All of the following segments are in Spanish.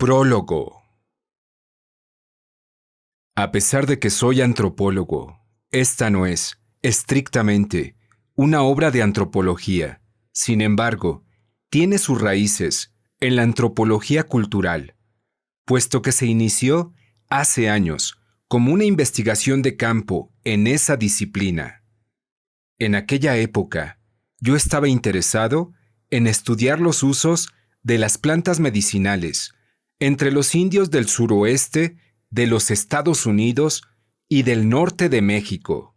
Prólogo. A pesar de que soy antropólogo, esta no es, estrictamente, una obra de antropología. Sin embargo, tiene sus raíces en la antropología cultural, puesto que se inició hace años como una investigación de campo en esa disciplina. En aquella época, yo estaba interesado en estudiar los usos de las plantas medicinales entre los indios del suroeste de los Estados Unidos y del norte de México.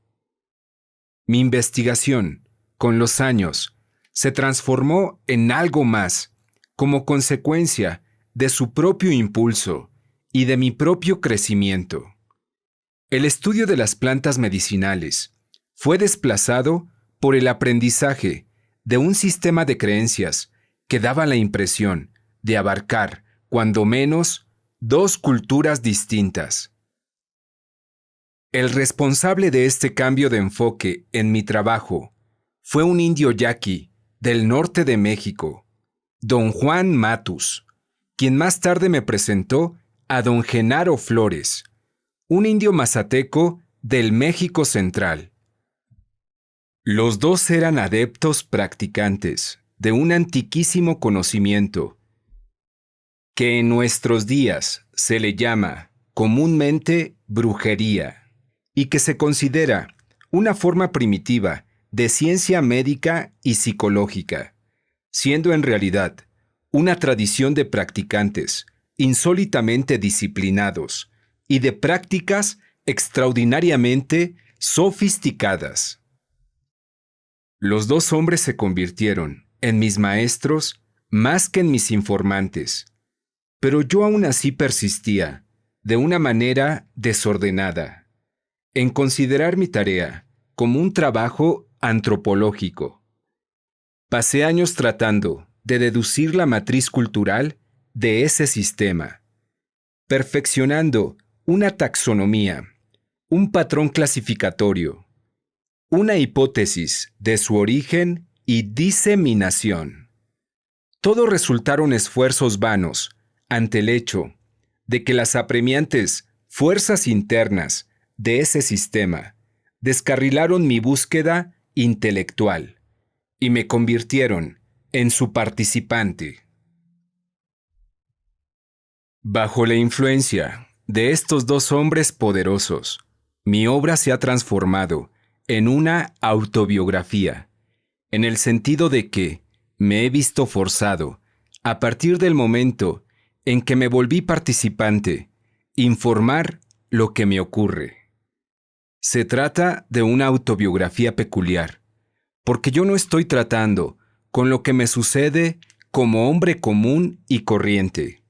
Mi investigación, con los años, se transformó en algo más, como consecuencia de su propio impulso y de mi propio crecimiento. El estudio de las plantas medicinales fue desplazado por el aprendizaje de un sistema de creencias que daba la impresión de abarcar, cuando menos, dos culturas distintas. El responsable de este cambio de enfoque en mi trabajo fue un indio yaqui del norte de México, don Juan Matus, quien más tarde me presentó a don Genaro Flores, un indio mazateco del México Central. Los dos eran adeptos practicantes de un antiquísimo conocimiento que en nuestros días se le llama comúnmente brujería y que se considera una forma primitiva de ciencia médica y psicológica, siendo en realidad una tradición de practicantes insólitamente disciplinados y de prácticas extraordinariamente sofisticadas. Los dos hombres se convirtieron en mis maestros más que en mis informantes, pero yo aún así persistía, de una manera desordenada, en considerar mi tarea como un trabajo antropológico. Pasé años tratando de deducir la matriz cultural de ese sistema, perfeccionando una taxonomía, un patrón clasificatorio, una hipótesis de su origen y diseminación. Todo resultaron esfuerzos vanos ante el hecho de que las apremiantes fuerzas internas de ese sistema descarrilaron mi búsqueda intelectual y me convirtieron en su participante. Bajo la influencia de estos dos hombres poderosos, mi obra se ha transformado en una autobiografía, en el sentido de que me he visto forzado, a partir del momento en que me volví participante, informar lo que me ocurre. Se trata de una autobiografía peculiar, porque yo no estoy tratando con lo que me sucede como hombre común y corriente,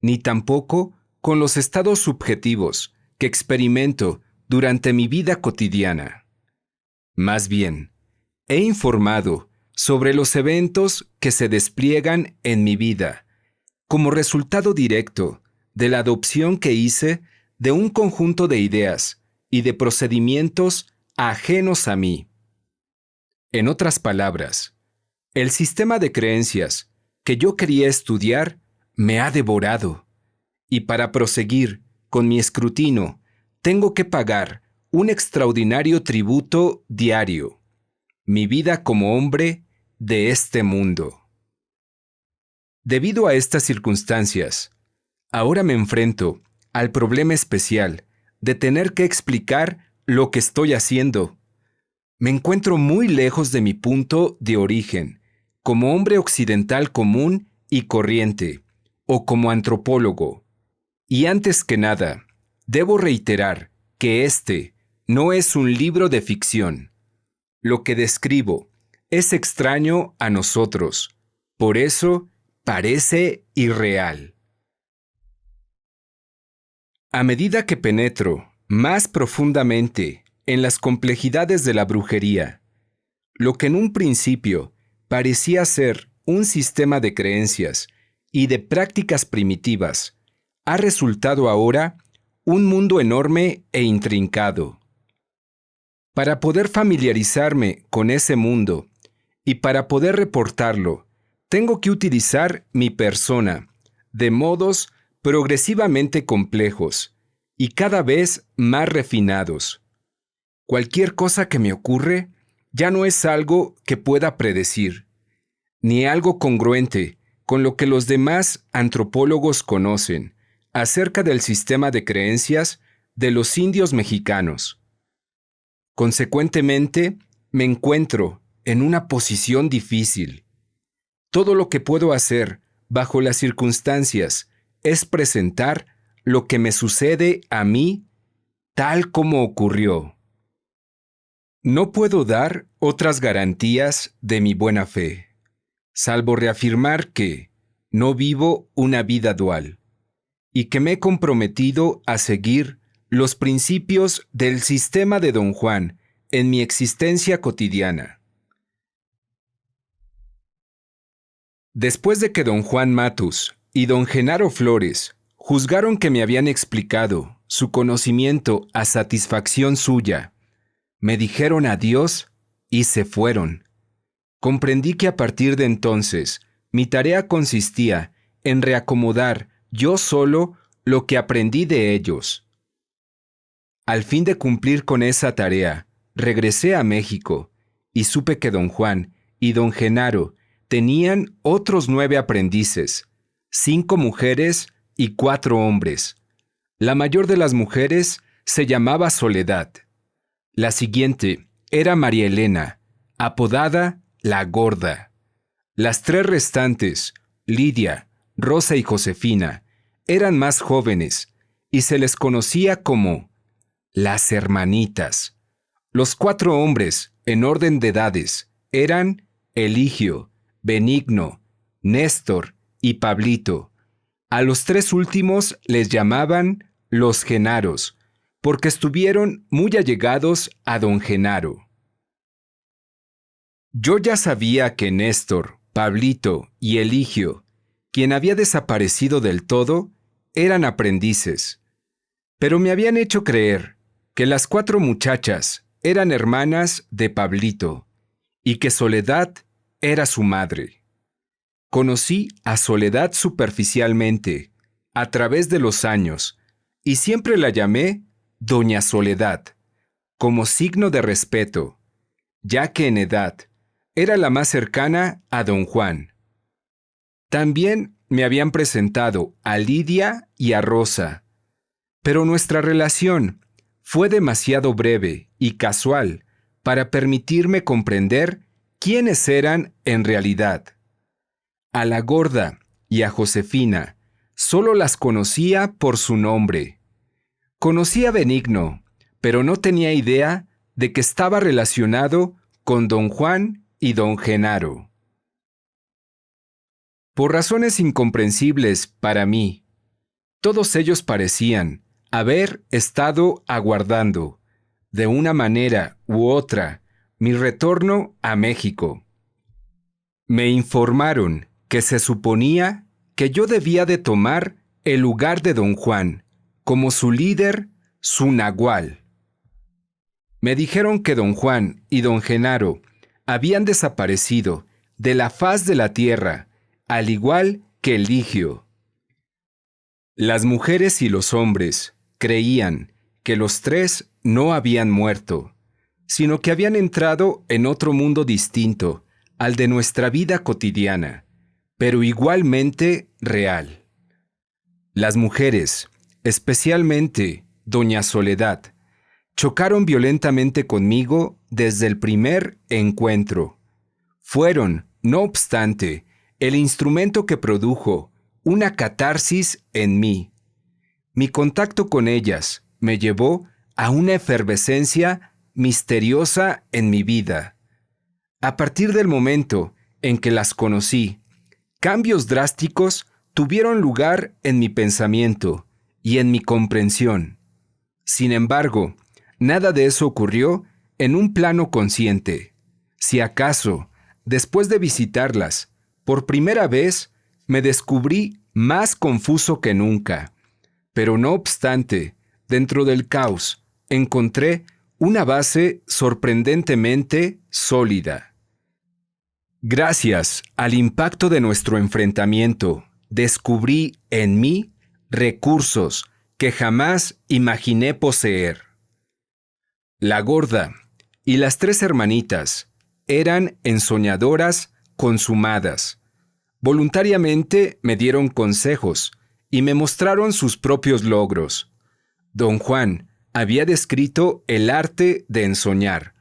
ni tampoco con los estados subjetivos que experimento durante mi vida cotidiana. Más bien, he informado sobre los eventos que se despliegan en mi vida como resultado directo de la adopción que hice de un conjunto de ideas y de procedimientos ajenos a mí. En otras palabras, el sistema de creencias que yo quería estudiar me ha devorado, y para proseguir con mi escrutinio tengo que pagar un extraordinario tributo diario, mi vida como hombre de este mundo. Debido a estas circunstancias, ahora me enfrento al problema especial de tener que explicar lo que estoy haciendo. Me encuentro muy lejos de mi punto de origen, como hombre occidental común y corriente, o como antropólogo. Y antes que nada, debo reiterar que este no es un libro de ficción. Lo que describo es extraño a nosotros, por eso parece irreal. A medida que penetro más profundamente en las complejidades de la brujería, lo que en un principio parecía ser un sistema de creencias y de prácticas primitivas, ha resultado ahora un mundo enorme e intrincado. Para poder familiarizarme con ese mundo y para poder reportarlo, tengo que utilizar mi persona de modos progresivamente complejos y cada vez más refinados. Cualquier cosa que me ocurre ya no es algo que pueda predecir, ni algo congruente con lo que los demás antropólogos conocen acerca del sistema de creencias de los indios mexicanos. Consecuentemente, me encuentro en una posición difícil. Todo lo que puedo hacer bajo las circunstancias es presentar lo que me sucede a mí tal como ocurrió. No puedo dar otras garantías de mi buena fe, salvo reafirmar que no vivo una vida dual y que me he comprometido a seguir los principios del sistema de Don Juan en mi existencia cotidiana. Después de que Don Juan Matus y Don Genaro Flores juzgaron que me habían explicado su conocimiento a satisfacción suya, me dijeron adiós y se fueron. Comprendí que a partir de entonces mi tarea consistía en reacomodar yo solo lo que aprendí de ellos. Al fin de cumplir con esa tarea, regresé a México y supe que Don Juan y Don Genaro tenían otros 9 aprendices, 5 mujeres y 4 hombres. La mayor de las mujeres se llamaba Soledad. La siguiente era María Elena, apodada La Gorda. Las 3 restantes, Lidia, Rosa y Josefina, eran más jóvenes y se les conocía como las hermanitas. Los 4 hombres, en orden de edades, eran Eligio, Benigno, Néstor y Pablito. A los 3 últimos les llamaban los Genaros, porque estuvieron muy allegados a don Genaro. Yo ya sabía que Néstor, Pablito y Eligio, quien había desaparecido del todo, eran aprendices, pero me habían hecho creer que las 4 muchachas eran hermanas de Pablito y que Soledad era su madre. Conocí a Soledad superficialmente, a través de los años, y siempre la llamé Doña Soledad, como signo de respeto, ya que en edad era la más cercana a don Juan. También me habían presentado a Lidia y a Rosa, pero nuestra relación fue demasiado breve y casual para permitirme comprender quiénes eran en realidad. A la Gorda y a Josefina solo las conocía por su nombre. Conocí a Benigno, pero no tenía idea de que estaba relacionado con don Juan y don Genaro. Por razones incomprensibles para mí, todos ellos parecían haber estado aguardando, de una manera u otra, mi retorno a México. Me informaron que se suponía que yo debía de tomar el lugar de don Juan, como su líder, su nagual. Me dijeron que don Juan y don Genaro habían desaparecido de la faz de la tierra, al igual que Eligio. Las mujeres y los hombres creían que los 3 no habían muerto, sino que habían entrado en otro mundo distinto al de nuestra vida cotidiana, pero igualmente real. Las mujeres, especialmente doña Soledad, chocaron violentamente conmigo desde el primer encuentro. Fueron, no obstante, el instrumento que produjo una catarsis en mí. Mi contacto con ellas me llevó a una efervescencia misteriosa en mi vida. A partir del momento en que las conocí, cambios drásticos tuvieron lugar en mi pensamiento y en mi comprensión. Sin embargo, nada de eso ocurrió en un plano consciente. Si acaso, después de visitarlas, por primera vez, me descubrí más confuso que nunca. Pero no obstante, dentro del caos, encontré una base sorprendentemente sólida. Gracias al impacto de nuestro enfrentamiento, descubrí en mí recursos que jamás imaginé poseer. La gorda y las 3 hermanitas eran ensoñadoras consumadas. Voluntariamente me dieron consejos y me mostraron sus propios logros. Don Juan había descrito el arte de ensoñar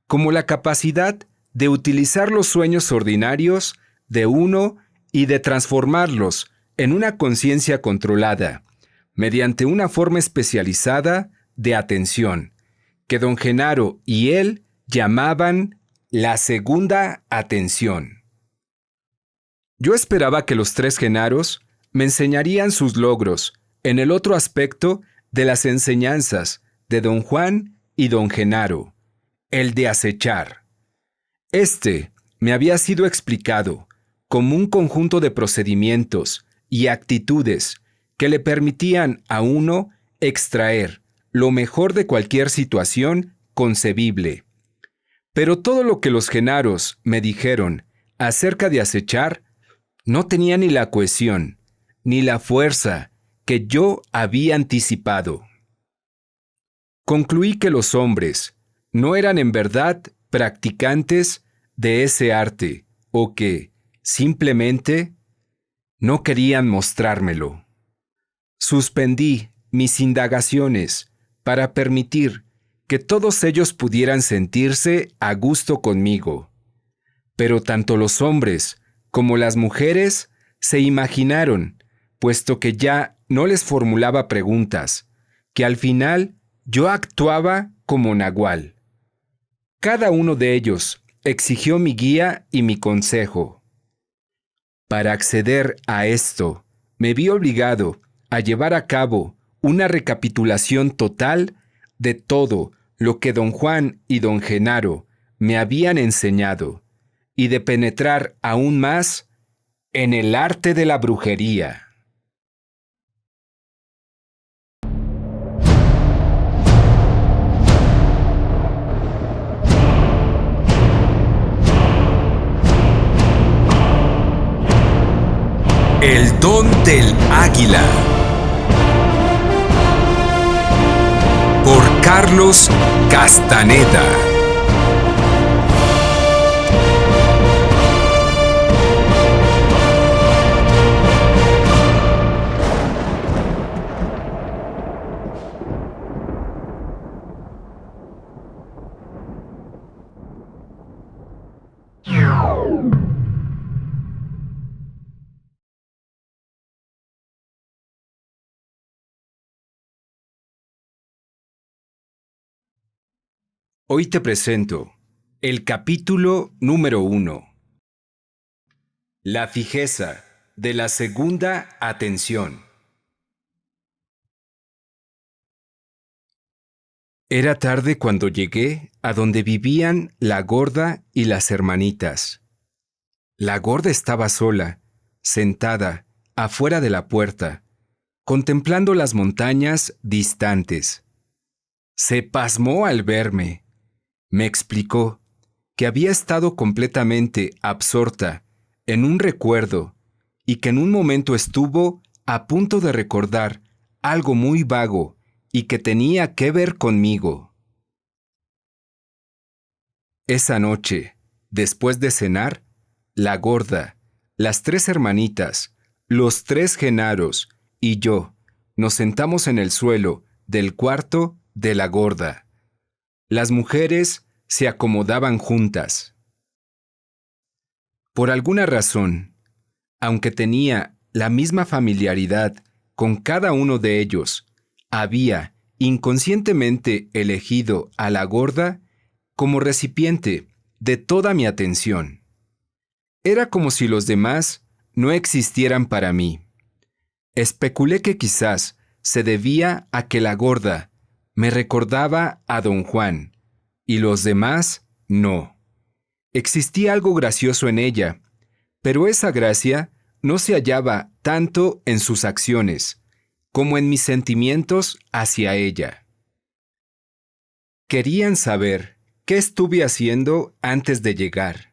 como la capacidad de utilizar los sueños ordinarios de uno y de transformarlos en una conciencia controlada, mediante una forma especializada de atención, que don Genaro y él llamaban la segunda atención. Yo esperaba que los 3 Genaros me enseñarían sus logros en el otro aspecto de las enseñanzas de don Juan y don Genaro, el de acechar. Este me había sido explicado como un conjunto de procedimientos y actitudes que le permitían a uno extraer lo mejor de cualquier situación concebible. Pero todo lo que los Genaros me dijeron acerca de acechar no tenía ni la cohesión, ni la fuerza que yo había anticipado. Concluí que los hombres no eran en verdad practicantes de ese arte o que, simplemente, no querían mostrármelo. Suspendí mis indagaciones para permitir que todos ellos pudieran sentirse a gusto conmigo. Pero tanto los hombres como las mujeres se imaginaron, puesto que ya no les formulaba preguntas, que al final yo actuaba como nagual. Cada uno de ellos exigió mi guía y mi consejo. Para acceder a esto, me vi obligado a llevar a cabo una recapitulación total de todo lo que don Juan y don Genaro me habían enseñado y de penetrar aún más en el arte de la brujería. El don del águila. Por Carlos Castaneda. Hoy te presento el capítulo número 1. La fijeza de la segunda atención. Era tarde cuando llegué a donde vivían la gorda y las hermanitas. La gorda estaba sola, sentada, afuera de la puerta, contemplando las montañas distantes. Se pasmó al verme. Me explicó que había estado completamente absorta en un recuerdo y que en un momento estuvo a punto de recordar algo muy vago y que tenía que ver conmigo. Esa noche, después de cenar, la gorda, las 3 hermanitas, los 3 Genaros y yo nos sentamos en el suelo del cuarto de la gorda. Las mujeres se acomodaban juntas. Por alguna razón, aunque tenía la misma familiaridad con cada uno de ellos, había inconscientemente elegido a la gorda como recipiente de toda mi atención. Era como si los demás no existieran para mí. Especulé que quizás se debía a que la gorda me recordaba a don Juan, y los demás no. Existía algo gracioso en ella, pero esa gracia no se hallaba tanto en sus acciones como en mis sentimientos hacia ella. Querían saber qué estuve haciendo antes de llegar.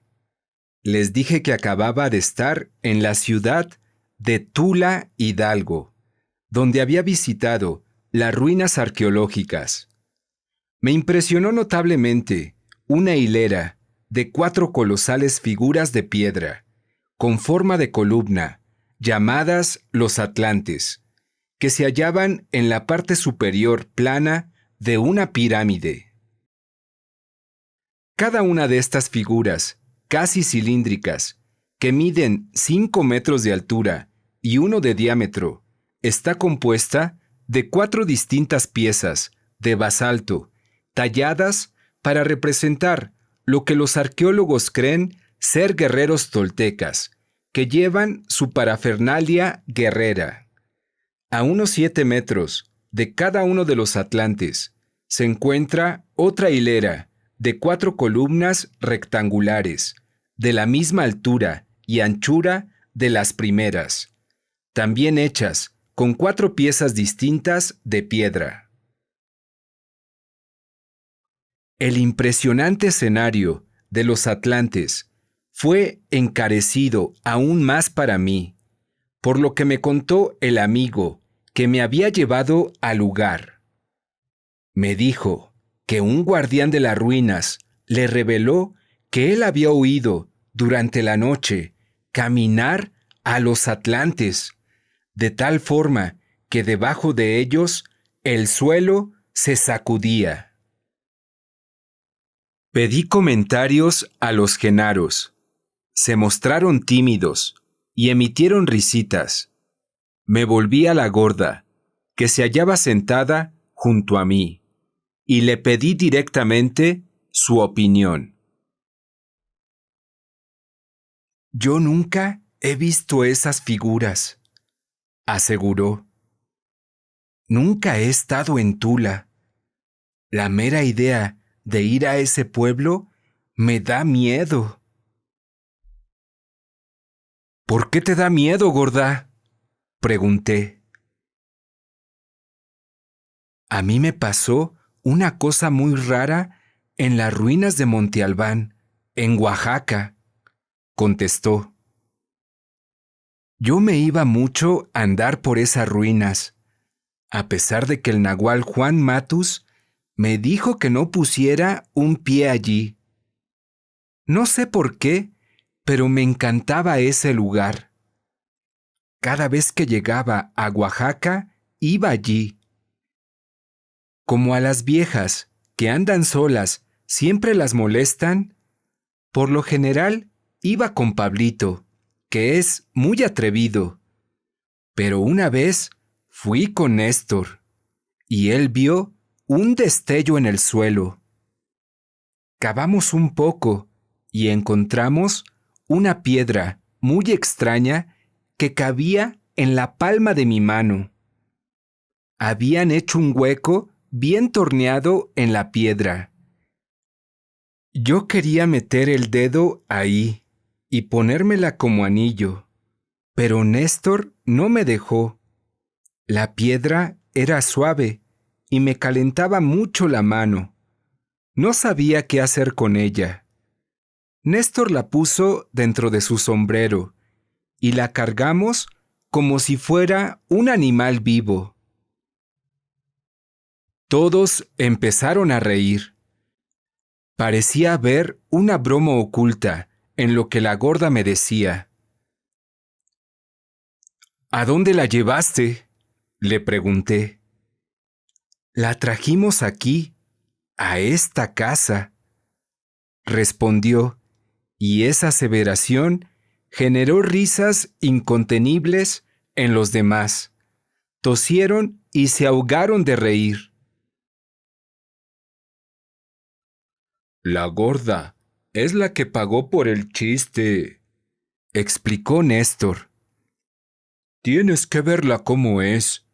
Les dije que acababa de estar en la ciudad de Tula Hidalgo, donde había visitado las ruinas arqueológicas. Me impresionó notablemente una hilera de 4 colosales figuras de piedra, con forma de columna, llamadas los Atlantes, que se hallaban en la parte superior plana de una pirámide. Cada una de estas figuras, casi cilíndricas, que miden 5 metros de altura y 1 de diámetro, está compuesta de 4 distintas piezas de basalto, talladas para representar lo que los arqueólogos creen ser guerreros toltecas, que llevan su parafernalia guerrera. A unos 7 metros de cada uno de los atlantes se encuentra otra hilera de 4 columnas rectangulares, de la misma altura y anchura de las primeras, también hechas con 4 piezas distintas de piedra. El impresionante escenario de los Atlantes fue encarecido aún más para mí, por lo que me contó el amigo que me había llevado al lugar. Me dijo que un guardián de las ruinas le reveló que él había oído durante la noche caminar a los Atlantes, de tal forma que debajo de ellos el suelo se sacudía. Pedí comentarios a los genaros. Se mostraron tímidos y emitieron risitas. Me volví a la gorda, que se hallaba sentada junto a mí, y le pedí directamente su opinión. Yo nunca he visto esas figuras, aseguró. Nunca he estado en Tula. La mera idea de ir a ese pueblo me da miedo. ¿Por qué te da miedo, gorda?, pregunté. A mí me pasó una cosa muy rara en las ruinas de Monte Albán, en Oaxaca, contestó. Yo me iba mucho a andar por esas ruinas, a pesar de que el nahual Juan Matus me dijo que no pusiera un pie allí. No sé por qué, pero me encantaba ese lugar. Cada vez que llegaba a Oaxaca, iba allí. Como a las viejas que andan solas siempre las molestan, por lo general iba con Pablito, que es muy atrevido. Pero una vez fui con Néstor, y él vio un destello en el suelo. Cavamos un poco y encontramos una piedra muy extraña que cabía en la palma de mi mano. Habían hecho un hueco bien torneado en la piedra. Yo quería meter el dedo ahí y ponérmela como anillo, pero Néstor no me dejó. La piedra era suave y me calentaba mucho la mano. No sabía qué hacer con ella. Néstor la puso dentro de su sombrero y la cargamos como si fuera un animal vivo. Todos empezaron a reír. Parecía haber una broma oculta en lo que la gorda me decía. ¿A dónde la llevaste?, le pregunté. La trajimos aquí, a esta casa, respondió, y esa aseveración generó risas incontenibles en los demás. Tosieron y se ahogaron de reír. La gorda es la que pagó por el chiste, explicó Néstor. Tienes que verla cómo es,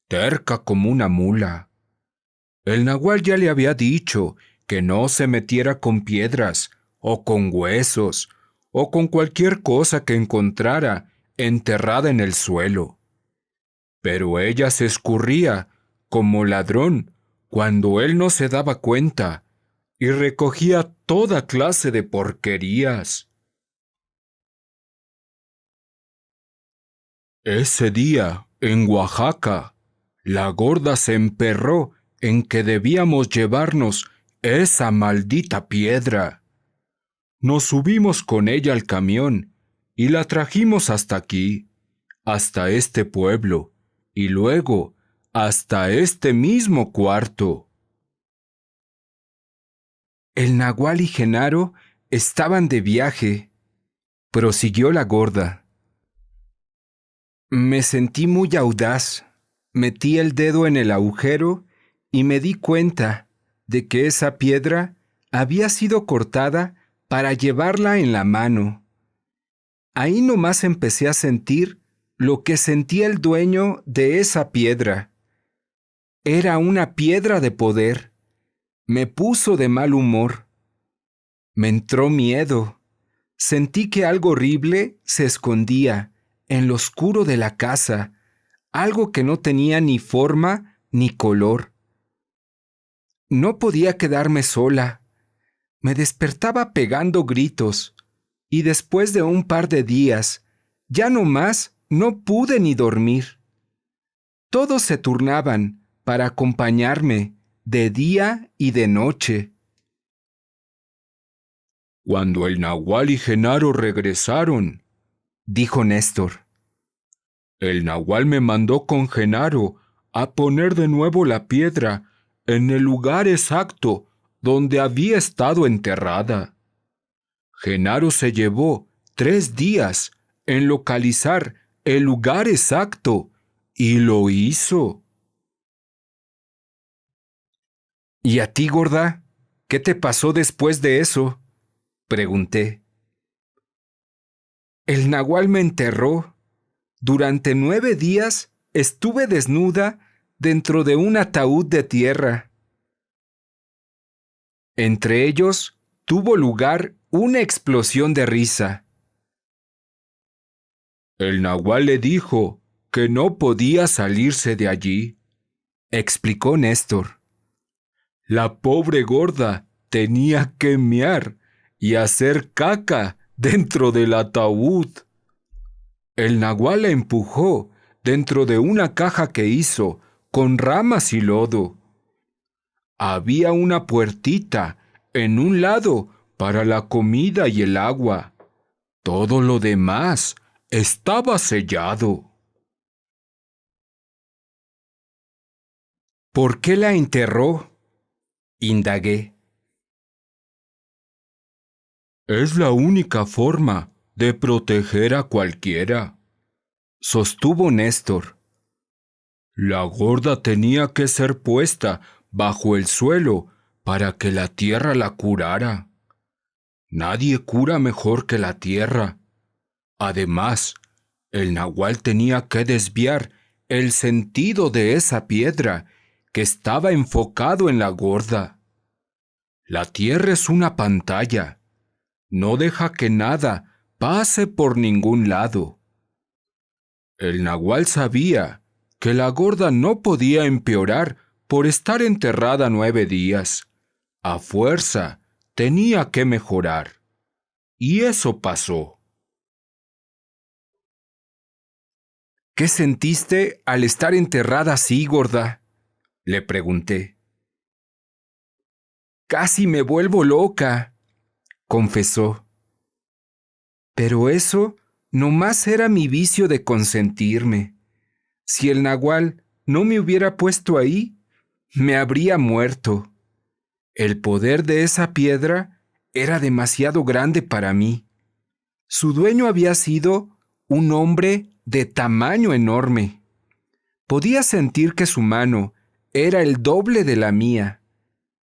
terca como una mula. El nahual ya le había dicho que no se metiera con piedras, o con huesos, o con cualquier cosa que encontrara enterrada en el suelo. Pero ella se escurría, como ladrón, cuando él no se daba cuenta, y recogía toda clase de porquerías. Ese día, en Oaxaca, La gorda se emperró en que debíamos llevarnos esa maldita piedra. Nos subimos con ella al camión y la trajimos hasta aquí, hasta este pueblo, y luego hasta este mismo cuarto. El nagual y Genaro estaban de viaje, prosiguió la gorda. Me sentí muy audaz, metí el dedo en el agujero y me di cuenta de que esa piedra había sido cortada para llevarla en la mano. Ahí nomás empecé a sentir lo que sentía el dueño de esa piedra. Era una piedra de poder. Me puso de mal humor. Me entró miedo. Sentí que algo horrible se escondía en lo oscuro de la casa, algo que no tenía ni forma ni color. No podía quedarme sola. Me despertaba pegando gritos, y después de un par de días, ya no más no pude ni dormir. Todos se turnaban para acompañarme de día y de noche. Cuando el nahual y Genaro regresaron, dijo Néstor, el nahual me mandó con Genaro a poner de nuevo la piedra en el lugar exacto donde había estado enterrada. Genaro se llevó 3 días en localizar el lugar exacto y lo hizo. ¿Y a ti, gorda? ¿Qué te pasó después de eso? Pregunté. El nahual me enterró. Durante 9 días estuve desnuda dentro de un ataúd de tierra. Entre ellos tuvo lugar una explosión de risa. El nahual le dijo que no podía salirse de allí, explicó Néstor. La pobre gorda tenía que mear y hacer caca dentro del ataúd. El nahual la empujó dentro de una caja que hizo con ramas y lodo. Había una puertita en un lado para la comida y el agua. Todo lo demás estaba sellado. ¿Por qué la enterró? Indagué. Es la única forma de proteger a cualquiera, sostuvo Néstor. La gorda tenía que ser puesta bajo el suelo para que la tierra la curara. Nadie cura mejor que la tierra. Además, el nahual tenía que desviar el sentido de esa piedra que estaba enfocado en la gorda. La tierra es una pantalla. No deja que nada pase por ningún lado. El nahual sabía que la gorda no podía empeorar por estar enterrada 9 días. A fuerza, tenía que mejorar. Y eso pasó. ¿Qué sentiste al estar enterrada así, gorda? Le pregunté. Casi me vuelvo loca, confesó. Pero eso nomás era mi vicio de consentirme. Si el nahual no me hubiera puesto ahí, me habría muerto. El poder de esa piedra era demasiado grande para mí. Su dueño había sido un hombre de tamaño enorme. Podía sentir que su mano era el doble de la mía.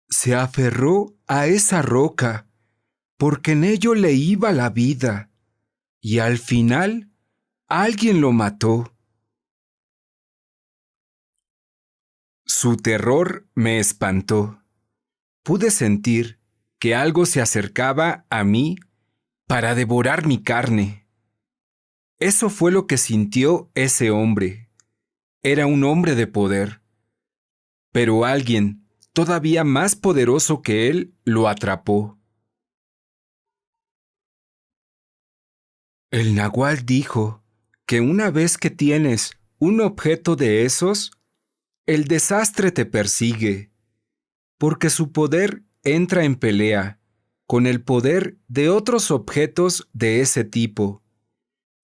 Se aferró a esa roca porque en ello le iba la vida. Y al final, alguien lo mató. Su terror me espantó. Pude sentir que algo se acercaba a mí para devorar mi carne. Eso fue lo que sintió ese hombre. Era un hombre de poder. Pero alguien, todavía más poderoso que él, lo atrapó. El nahual dijo que una vez que tienes un objeto de esos, El desastre te persigue, porque su poder entra en pelea con el poder de otros objetos de ese tipo,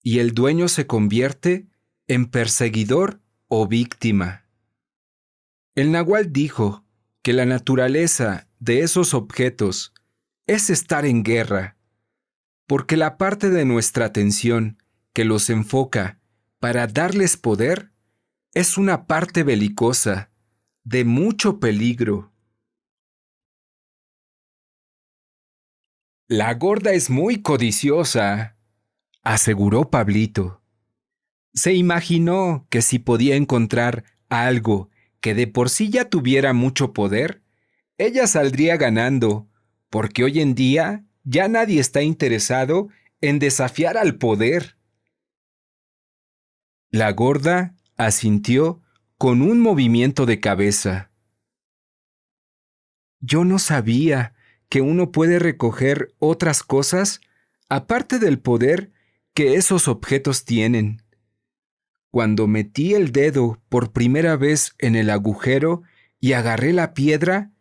y el dueño se convierte en perseguidor o víctima. El Nahual dijo que la naturaleza de esos objetos es estar en guerra, porque la parte de nuestra atención que los enfoca para darles poder es una parte belicosa, de mucho peligro. La gorda es muy codiciosa, aseguró Pablito. Se imaginó que si podía encontrar algo que de por sí ya tuviera mucho poder, ella saldría ganando, porque hoy en día ya nadie está interesado en desafiar al poder. La gorda asintió con un movimiento de cabeza. Yo no sabía que uno puede recoger otras cosas aparte del poder que esos objetos tienen. Cuando metí el dedo por primera vez en el agujero y agarré la piedra,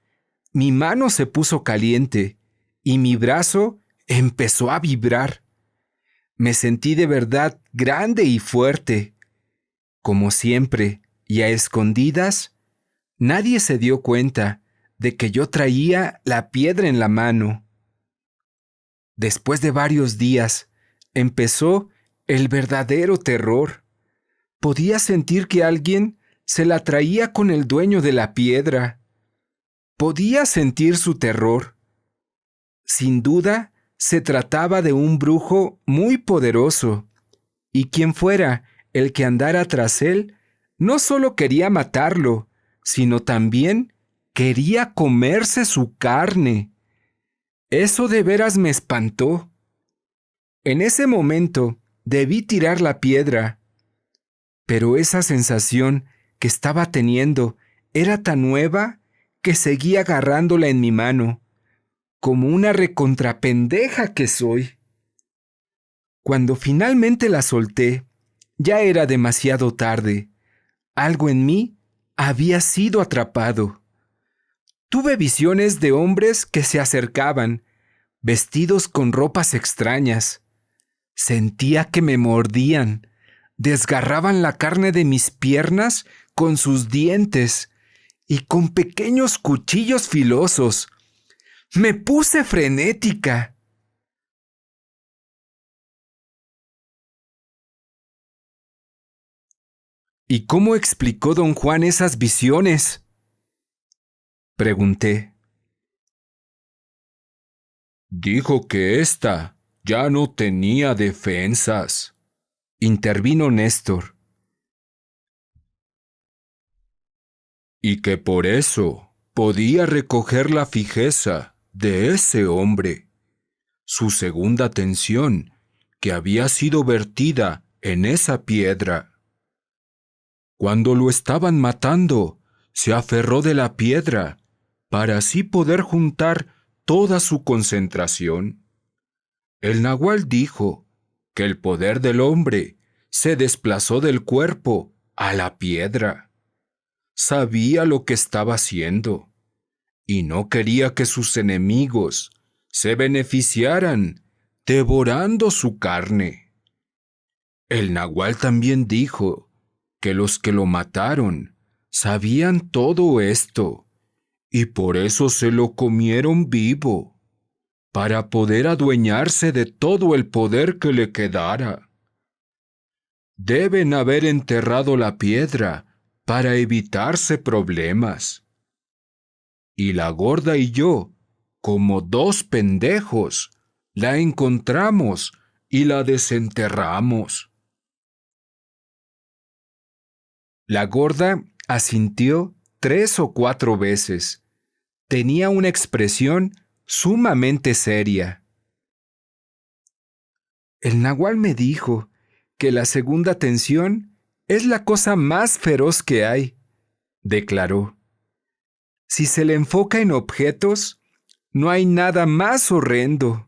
mi mano se puso caliente y mi brazo empezó a vibrar. Me sentí de verdad grande y fuerte. Como siempre, y a escondidas, nadie se dio cuenta de que yo traía la piedra en la mano. Después de varios días, empezó el verdadero terror. Podía sentir que alguien se la traía con el dueño de la piedra. Podía sentir su terror. Sin duda, se trataba de un brujo muy poderoso, y quien fuera el que andara tras él, no solo quería matarlo, sino también quería comerse su carne. Eso de veras me espantó. En ese momento debí tirar la piedra, pero esa sensación que estaba teniendo era tan nueva que seguí agarrándola en mi mano, como una recontrapendeja que soy. Cuando finalmente la solté, ya era demasiado tarde. Algo en mí había sido atrapado. Tuve visiones de hombres que se acercaban, vestidos con ropas extrañas. Sentía que me mordían, desgarraban la carne de mis piernas con sus dientes y con pequeños cuchillos filosos. Me puse frenética. ¿Y cómo explicó don Juan esas visiones?, pregunté. Dijo que ésta ya no tenía defensas, intervino Néstor, y que por eso podía recoger la fijeza de ese hombre, su segunda tensión, que había sido vertida en esa piedra. Cuando lo estaban matando, se aferró de la piedra para así poder juntar toda su concentración. El Nahual dijo que el poder del hombre se desplazó del cuerpo a la piedra. Sabía lo que estaba haciendo y no quería que sus enemigos se beneficiaran devorando su carne. El Nahual también dijo que los que lo mataron sabían todo esto y por eso se lo comieron vivo, para poder adueñarse de todo el poder que le quedara. Deben haber enterrado la piedra para evitarse problemas. Y la gorda y yo, como dos pendejos, la encontramos y la desenterramos. La gorda asintió 3 o 4 veces. Tenía una expresión sumamente seria. El Nahual me dijo que la segunda tensión es la cosa más feroz que hay, declaró. Si se le enfoca en objetos, no hay nada más horrendo.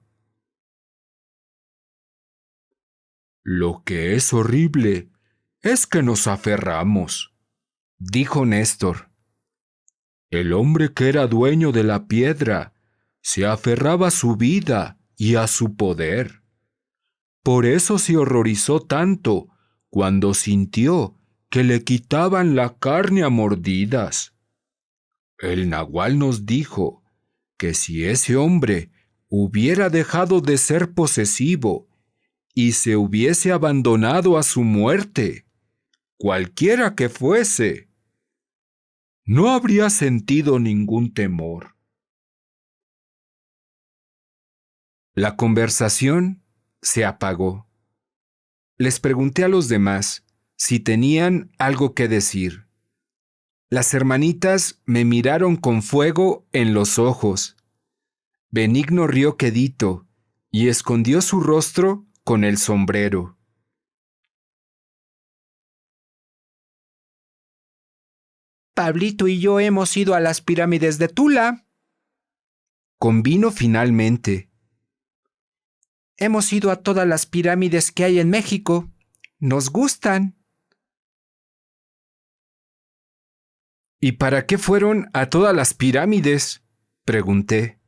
Lo que es horrible es que nos aferramos, Dijo Néstor. El hombre que era dueño de la piedra se aferraba a su vida y a su poder. Por eso se horrorizó tanto cuando sintió que le quitaban la carne a mordidas. El nahual nos dijo que si ese hombre hubiera dejado de ser posesivo y se hubiese abandonado a su muerte, cualquiera que fuese, no habría sentido ningún temor. La conversación se apagó. Les pregunté a los demás si tenían algo que decir. Las hermanitas me miraron con fuego en los ojos. Benigno rió quedito y escondió su rostro con el sombrero. Pablito y yo hemos ido a las pirámides de Tula. Convino finalmente. Hemos ido a todas las pirámides que hay en México. Nos gustan. ¿Y para qué fueron a todas las pirámides?, pregunté.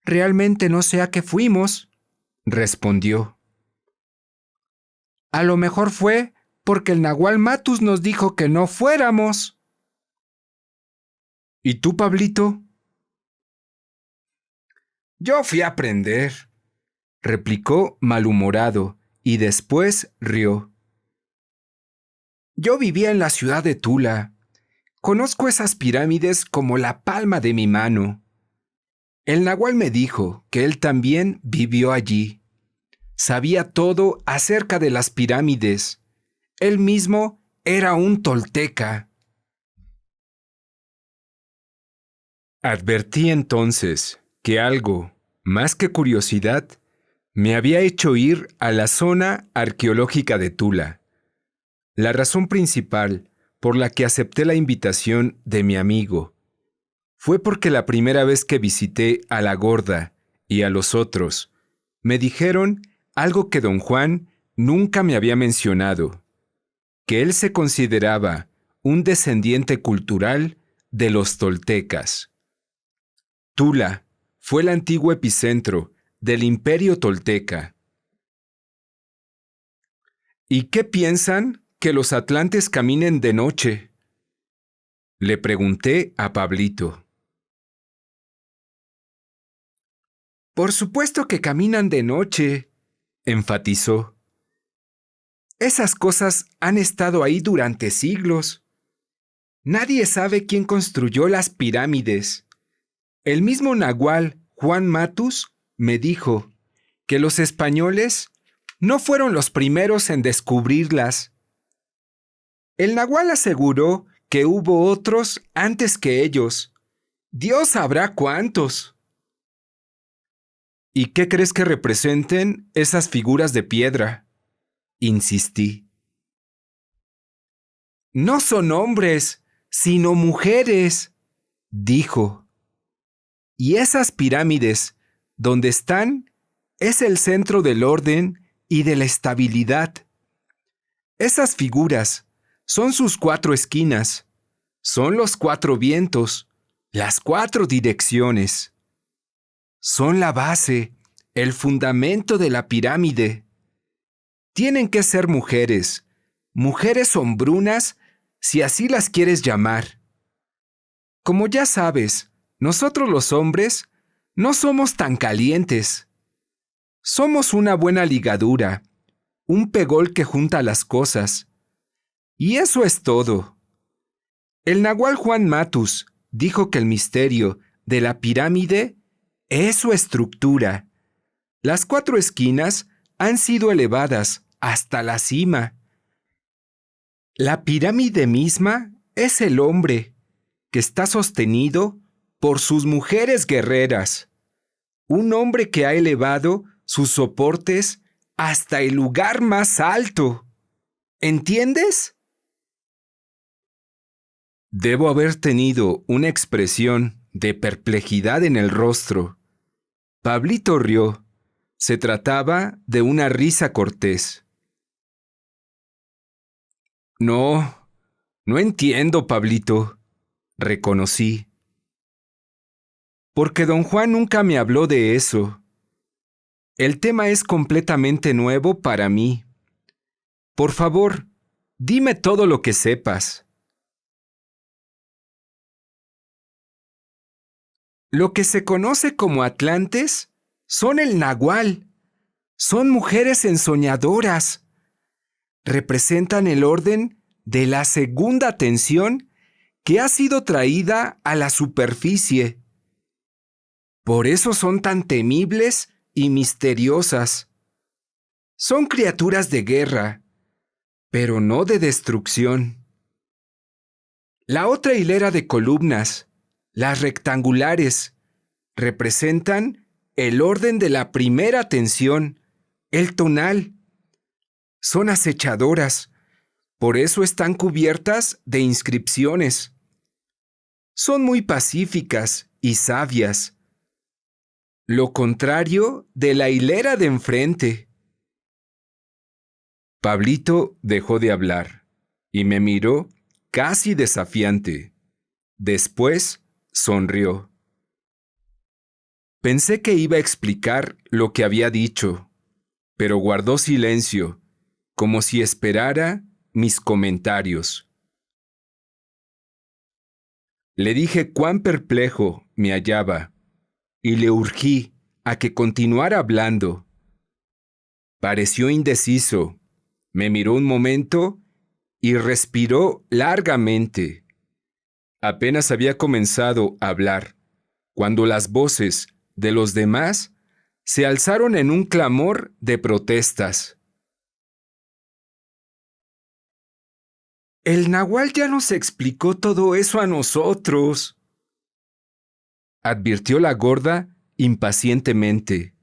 Realmente no sé a qué fuimos, respondió. A lo mejor fue porque el Nahual Matus nos dijo que no fuéramos. ¿Y tú, Pablito? Yo fui a aprender, replicó malhumorado y después rió. Yo vivía en la ciudad de Tula. Conozco esas pirámides como la palma de mi mano. El Nahual me dijo que él también vivió allí. Sabía todo acerca de las pirámides. Él mismo era un tolteca. Advertí entonces que algo, más que curiosidad, me había hecho ir a la zona arqueológica de Tula. La razón principal por la que acepté la invitación de mi amigo fue porque la primera vez que visité a la Gorda y a los otros, me dijeron algo que don Juan nunca me había mencionado, que él se consideraba un descendiente cultural de los toltecas. Tula fue el antiguo epicentro del Imperio Tolteca. ¿Y qué piensan que los atlantes caminen de noche?, le pregunté a Pablito. Por supuesto que caminan de noche, enfatizó. Esas cosas han estado ahí durante siglos. Nadie sabe quién construyó las pirámides. El mismo Nahual, Juan Matus, me dijo que los españoles no fueron los primeros en descubrirlas. El Nahual aseguró que hubo otros antes que ellos. Dios sabrá cuántos. ¿Y qué crees que representen esas figuras de piedra?, insistí. No son hombres, sino mujeres, dijo. Y esas pirámides, donde están, es el centro del orden y de la estabilidad. Esas figuras son sus 4 esquinas, son los 4 vientos, las 4 direcciones. Son la base, el fundamento de la pirámide. Tienen que ser mujeres, mujeres hombrunas, si así las quieres llamar. Como ya sabes, nosotros los hombres no somos tan calientes. Somos una buena ligadura, un pegol que junta las cosas. Y eso es todo. El Nahual Juan Matus dijo que el misterio de la pirámide es su estructura. Las 4 esquinas han sido elevadas hasta la cima. La pirámide misma es el hombre, que está sostenido por sus mujeres guerreras. Un hombre que ha elevado sus soportes hasta el lugar más alto. ¿Entiendes? Debo haber tenido una expresión de perplejidad en el rostro. Pablito rió. Se trataba de una risa cortés. No, no entiendo, Pablito, reconocí. Porque don Juan nunca me habló de eso. El tema es completamente nuevo para mí. Por favor, dime todo lo que sepas. Lo que se conoce como Atlantes son el Nahual. Son mujeres ensoñadoras. Representan el orden de la segunda tensión que ha sido traída a la superficie. Por eso son tan temibles y misteriosas. Son criaturas de guerra, pero no de destrucción. La otra hilera de columnas, las rectangulares, representan el orden de la primera tensión, el tonal. Son acechadoras, por eso están cubiertas de inscripciones. Son muy pacíficas y sabias. Lo contrario de la hilera de enfrente. Pablito dejó de hablar y me miró casi desafiante. Después sonrió. Pensé que iba a explicar lo que había dicho, pero guardó silencio, como si esperara mis comentarios. Le dije cuán perplejo me hallaba y le urgí a que continuara hablando. Pareció indeciso, me miró un momento y respiró largamente. Apenas había comenzado a hablar, cuando las voces de los demás se alzaron en un clamor de protestas. El Nahual ya nos explicó todo eso a nosotros, advirtió la gorda impacientemente.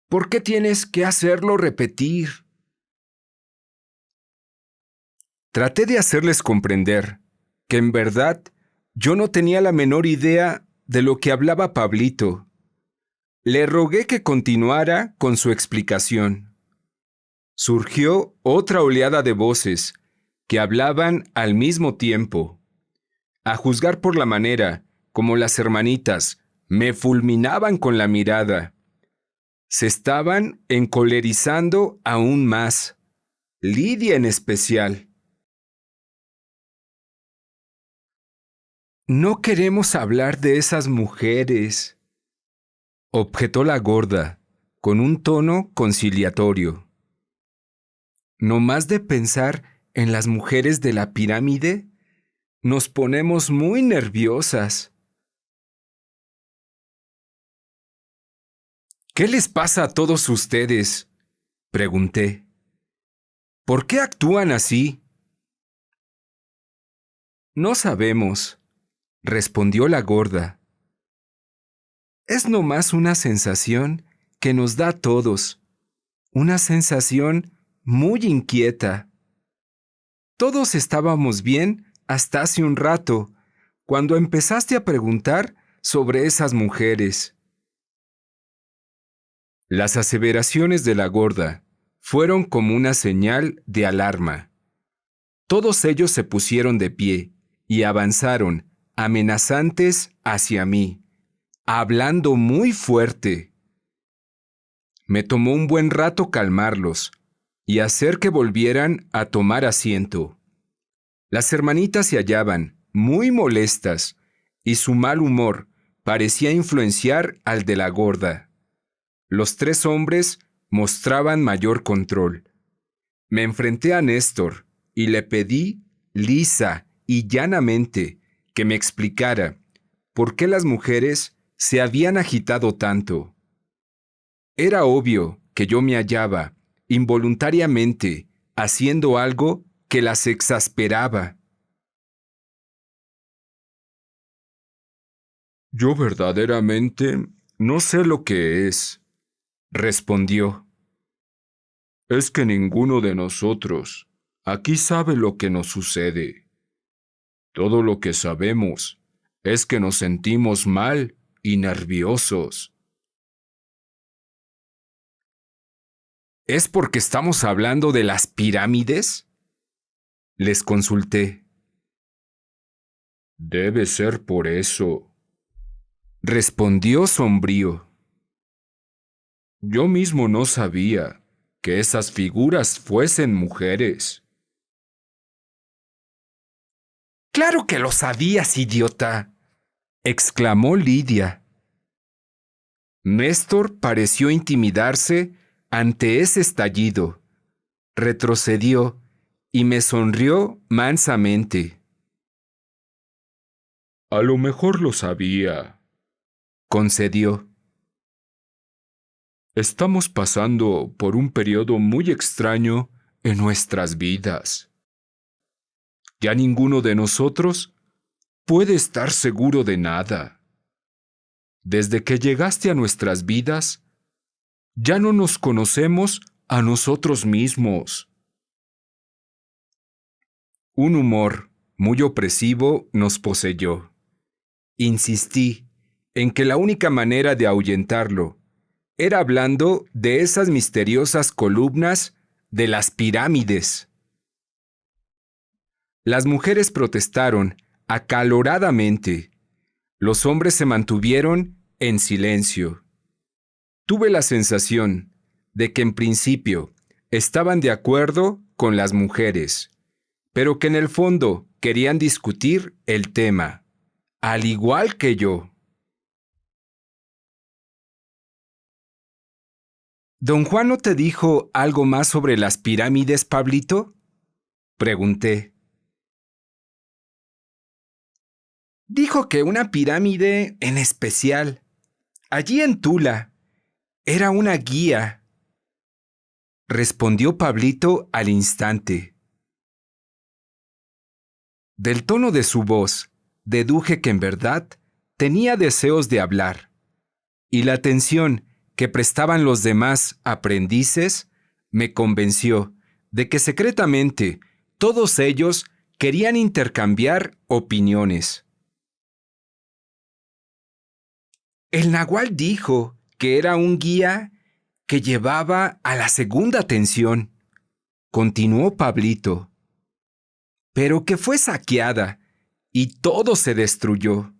¿Por qué tienes que hacerlo repetir? Traté de hacerles comprender que en verdad yo no tenía la menor idea de lo que hablaba Pablito. Le rogué que continuara con su explicación. Surgió otra oleada de voces que hablaban al mismo tiempo. A juzgar por la manera como las hermanitas me fulminaban con la mirada, se estaban encolerizando aún más, Lidia en especial. No queremos hablar de esas mujeres, objetó la gorda, con un tono conciliatorio. No más de pensar en las mujeres de la pirámide, nos ponemos muy nerviosas. ¿Qué les pasa a todos ustedes?, pregunté. ¿Por qué actúan así? No sabemos, respondió la gorda. Es nomás una sensación que nos da a todos, una sensación muy inquieta. Todos estábamos bien hasta hace un rato, cuando empezaste a preguntar sobre esas mujeres. Las aseveraciones de la gorda fueron como una señal de alarma. Todos ellos se pusieron de pie y avanzaron, amenazantes, hacia mí, hablando muy fuerte. Me tomó un buen rato calmarlos y hacer que volvieran a tomar asiento. Las hermanitas se hallaban muy molestas y su mal humor parecía influenciar al de la gorda. Los tres hombres mostraban mayor control. Me enfrenté a Néstor y le pedí, lisa y llanamente, que me explicara por qué las mujeres se habían agitado tanto. Era obvio que yo me hallaba, involuntariamente, haciendo algo que las exasperaba. Yo verdaderamente no sé lo que es, respondió. Es que ninguno de nosotros aquí sabe lo que nos sucede. Todo lo que sabemos es que nos sentimos mal y nerviosos. ¿Es porque estamos hablando de las pirámides? Les consulté. Debe ser por eso, respondió sombrío. Yo mismo no sabía que esas figuras fuesen mujeres. ¡Claro que lo sabías, idiota!, exclamó Lidia. Néstor pareció intimidarse ante ese estallido. Retrocedió y me sonrió mansamente. A lo mejor lo sabía, concedió. Estamos pasando por un periodo muy extraño en nuestras vidas. Ya ninguno de nosotros puede estar seguro de nada. Desde que llegaste a nuestras vidas, ya no nos conocemos a nosotros mismos. Un humor muy opresivo nos poseyó. Insistí en que la única manera de ahuyentarlo era hablando de esas misteriosas columnas de las pirámides. Las mujeres protestaron acaloradamente. Los hombres se mantuvieron en silencio. Tuve la sensación de que en principio estaban de acuerdo con las mujeres, pero que en el fondo querían discutir el tema, al igual que yo. ¿Don Juan no te dijo algo más sobre las pirámides, Pablito?, pregunté. Dijo que una pirámide en especial, allí en Tula, era una guía, respondió Pablito al instante. Del tono de su voz, deduje que en verdad tenía deseos de hablar, y la atención que prestaban los demás aprendices me convenció de que secretamente todos ellos querían intercambiar opiniones. El nahual dijo que era un guía que llevaba a la segunda tensión, continuó Pablito, pero que fue saqueada y todo se destruyó.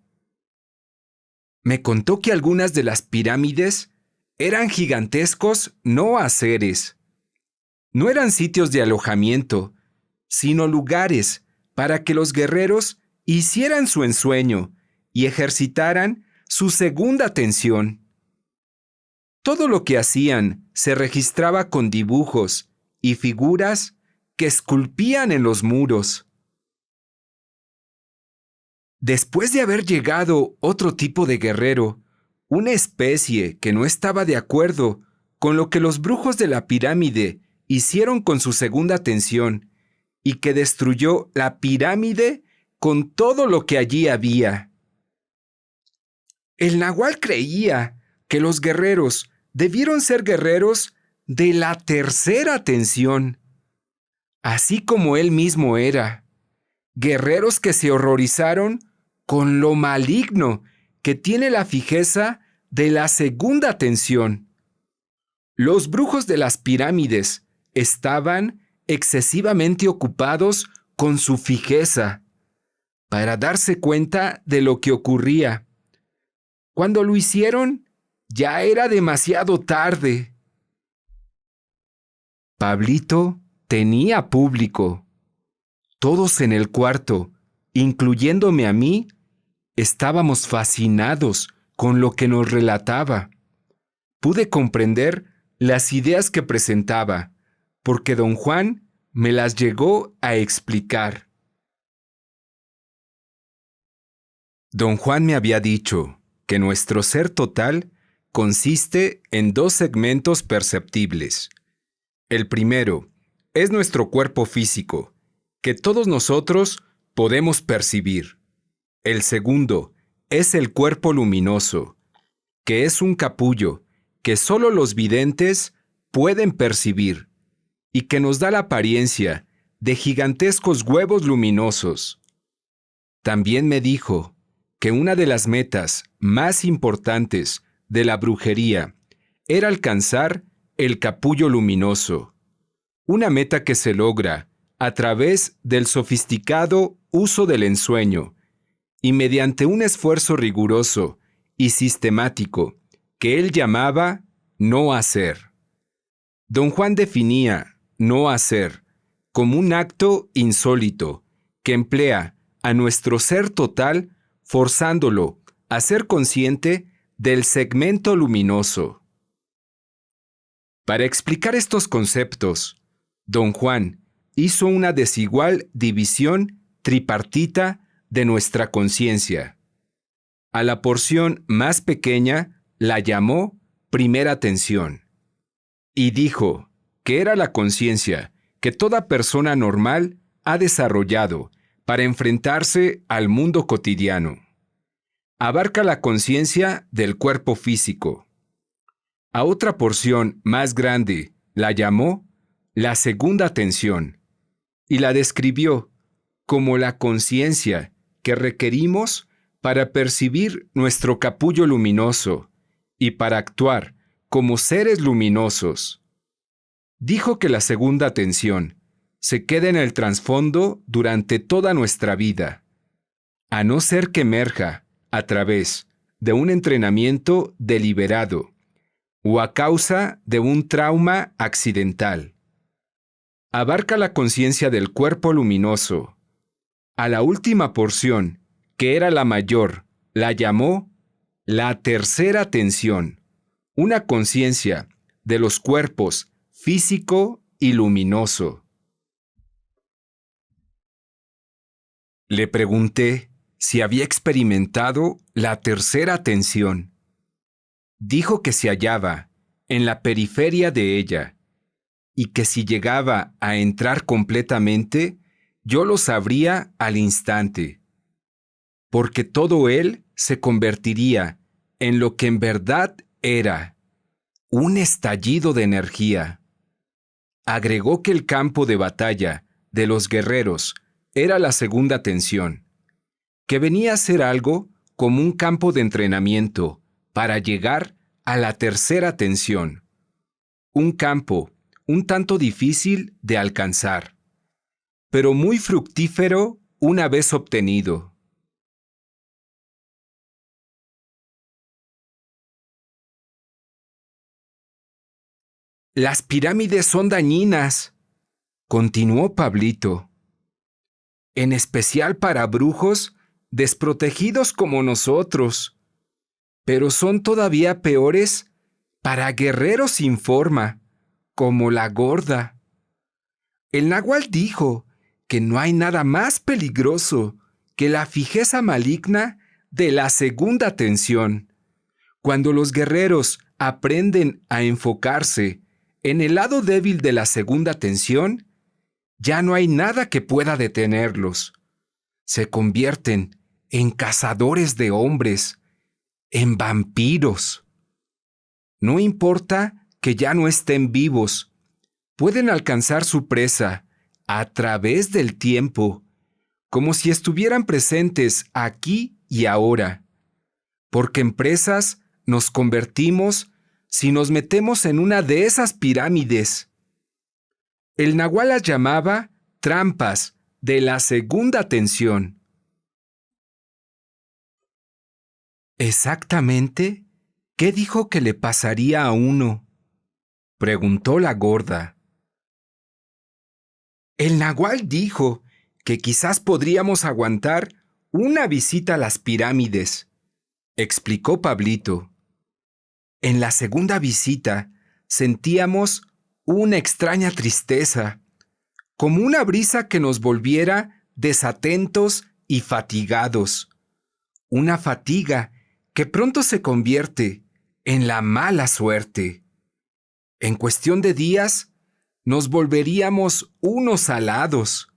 Me contó que algunas de las pirámides eran gigantescos noaceres. No eran sitios de alojamiento, sino lugares para que los guerreros hicieran su ensueño y ejercitaran su segunda tensión. Todo lo que hacían se registraba con dibujos y figuras que esculpían en los muros. Después de haber llegado otro tipo de guerrero, una especie que no estaba de acuerdo con lo que los brujos de la pirámide hicieron con su segunda tensión y que destruyó la pirámide con todo lo que allí había. El nahual creía que los guerreros debieron ser guerreros de la tercera tensión, así como él mismo era, guerreros que se horrorizaron con lo maligno que tiene la fijeza de la segunda tensión. Los brujos de las pirámides estaban excesivamente ocupados con su fijeza para darse cuenta de lo que ocurría. Cuando lo hicieron, ya era demasiado tarde. Pablito tenía público. Todos en el cuarto, incluyéndome a mí, estábamos fascinados con lo que nos relataba. Pude comprender las ideas que presentaba, porque don Juan me las llegó a explicar. Don Juan me había dicho que nuestro ser total consiste en dos segmentos perceptibles. El primero es nuestro cuerpo físico, que todos nosotros podemos percibir. El segundo es el cuerpo luminoso, que es un capullo que solo los videntes pueden percibir y que nos da la apariencia de gigantescos huevos luminosos. También me dijo que una de las metas más importantes de la brujería era alcanzar el capullo luminoso, una meta que se logra a través del sofisticado uso del ensueño y mediante un esfuerzo riguroso y sistemático que él llamaba no hacer. Don Juan definía no hacer como un acto insólito que emplea a nuestro ser total forzándolo a ser consciente del segmento luminoso. Para explicar estos conceptos, Don Juan hizo una desigual división tripartita de nuestra conciencia. A la porción más pequeña la llamó primera tensión y dijo que era la conciencia que toda persona normal ha desarrollado para enfrentarse al mundo cotidiano. Abarca la conciencia del cuerpo físico. A otra porción más grande la llamó la segunda tensión y la describió como la conciencia que requerimos para percibir nuestro capullo luminoso y para actuar como seres luminosos. Dijo que la segunda tensión se queda en el trasfondo durante toda nuestra vida, a no ser que emerja a través de un entrenamiento deliberado o a causa de un trauma accidental. Abarca la conciencia del cuerpo luminoso. A la última porción, que era la mayor, la llamó la tercera tensión, una conciencia de los cuerpos físico y luminoso. Le pregunté si había experimentado la tercera tensión. Dijo que se hallaba en la periferia de ella y que si llegaba a entrar completamente, yo lo sabría al instante, porque todo él se convertiría en lo que en verdad era, un estallido de energía. Agregó que el campo de batalla de los guerreros era la segunda tensión, que venía a ser algo como un campo de entrenamiento para llegar a la tercera tensión, un campo un tanto difícil de alcanzar, pero muy fructífero una vez obtenido. Las pirámides son dañinas, continuó Pablito, en especial para brujos desprotegidos como nosotros, pero son todavía peores para guerreros sin forma, como la gorda. El nahual dijo que no hay nada más peligroso que la fijeza maligna de la segunda tensión. Cuando los guerreros aprenden a enfocarse en el lado débil de la segunda tensión, ya no hay nada que pueda detenerlos. Se convierten en cazadores de hombres, en vampiros. No importa que ya no estén vivos, pueden alcanzar su presa a través del tiempo, como si estuvieran presentes aquí y ahora, porque en presas nos convertimos si nos metemos en una de esas pirámides. El nahual las llamaba trampas de la segunda tensión. ¿Exactamente qué dijo que le pasaría a uno?, preguntó la gorda. El nahual dijo que quizás podríamos aguantar una visita a las pirámides, explicó Pablito. En la segunda visita sentíamos una extraña tristeza, como una brisa que nos volviera desatentos y fatigados. Una fatiga que pronto se convierte en la mala suerte. En cuestión de días, nos volveríamos unos alados.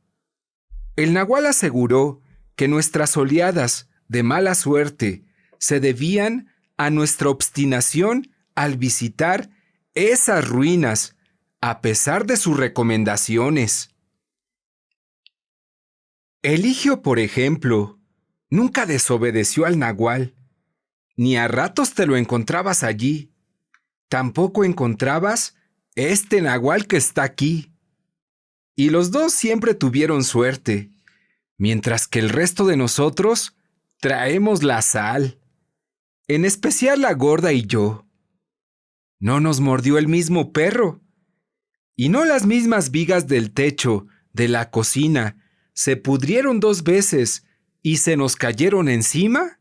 El nahual aseguró que nuestras oleadas de mala suerte se debían a nuestra obstinación al visitar esas ruinas, a pesar de sus recomendaciones. Eligio, por ejemplo, nunca desobedeció al nahual, ni a ratos te lo encontrabas allí. Tampoco encontrabas este nahual que está aquí. Y los dos siempre tuvieron suerte, mientras que el resto de nosotros traemos la sal, en especial la gorda y yo. No nos mordió el mismo perro, y no las mismas vigas del techo de la cocina se pudrieron 2 veces y se nos cayeron encima.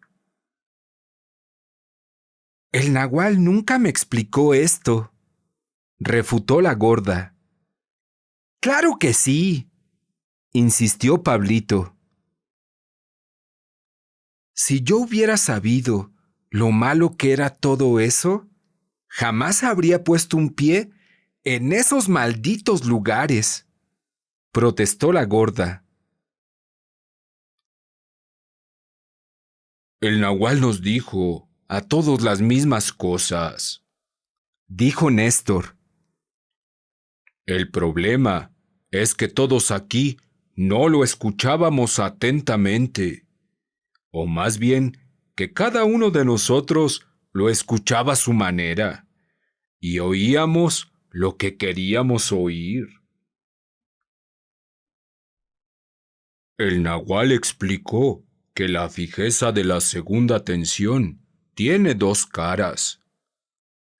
El nahual nunca me explicó esto, refutó la gorda. Claro que sí, insistió Pablito. Si yo hubiera sabido lo malo que era todo eso, jamás habría puesto un pie en esos malditos lugares, protestó la gorda. El nahual nos dijo a todos las mismas cosas, dijo Néstor. El problema es que todos aquí no lo escuchábamos atentamente, o más bien que cada uno de nosotros lo escuchaba a su manera, y oíamos lo que queríamos oír. El nahual explicó que la fijeza de la segunda tensión tiene 2 caras.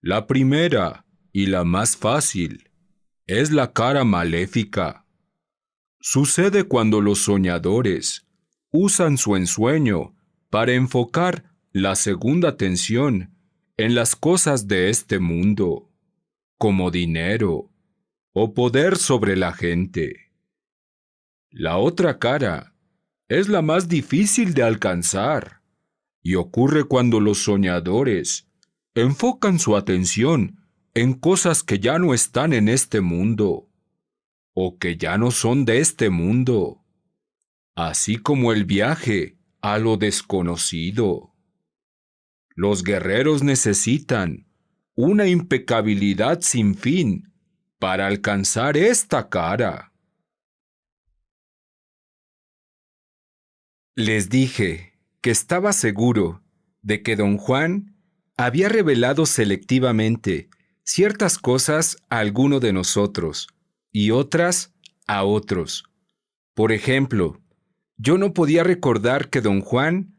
La primera, y la más fácil, es la cara maléfica. Sucede cuando los soñadores usan su ensueño para enfocar la segunda tensión en las cosas de este mundo, como dinero o poder sobre la gente. La otra cara es la más difícil de alcanzar y ocurre cuando los soñadores enfocan su atención en cosas que ya no están en este mundo o que ya no son de este mundo, así como el viaje a lo desconocido. Los guerreros necesitan una impecabilidad sin fin para alcanzar esta cara. Les dije que estaba seguro de que don Juan había revelado selectivamente ciertas cosas a alguno de nosotros y otras a otros. Por ejemplo, yo no podía recordar que don Juan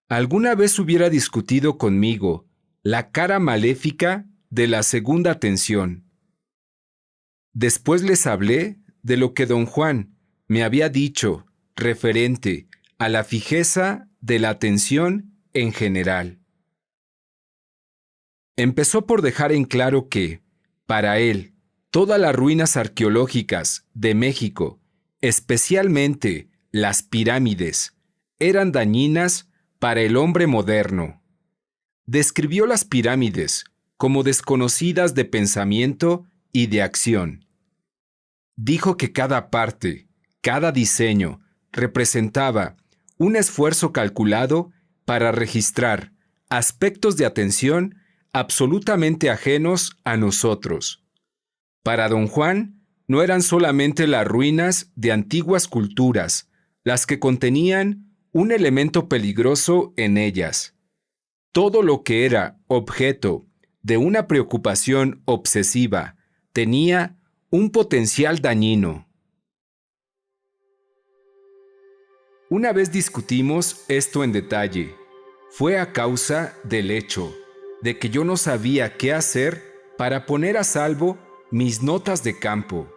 alguna vez hubiera discutido conmigo la cara maléfica de la segunda tensión. Después les hablé de lo que don Juan me había dicho referente a la fijeza de la atención en general. Empezó por dejar en claro que, para él, todas las ruinas arqueológicas de México, especialmente las pirámides, eran dañinas para el hombre moderno. Describió las pirámides como desconocidas de pensamiento y de acción. Dijo que cada parte, cada diseño, representaba un esfuerzo calculado para registrar aspectos de atención absolutamente ajenos a nosotros. Para don Juan, no eran solamente las ruinas de antiguas culturas las que contenían un elemento peligroso en ellas. Todo lo que era objeto de una preocupación obsesiva tenía un potencial dañino. Una vez discutimos esto en detalle. Fue a causa del hecho de que yo no sabía qué hacer para poner a salvo mis notas de campo.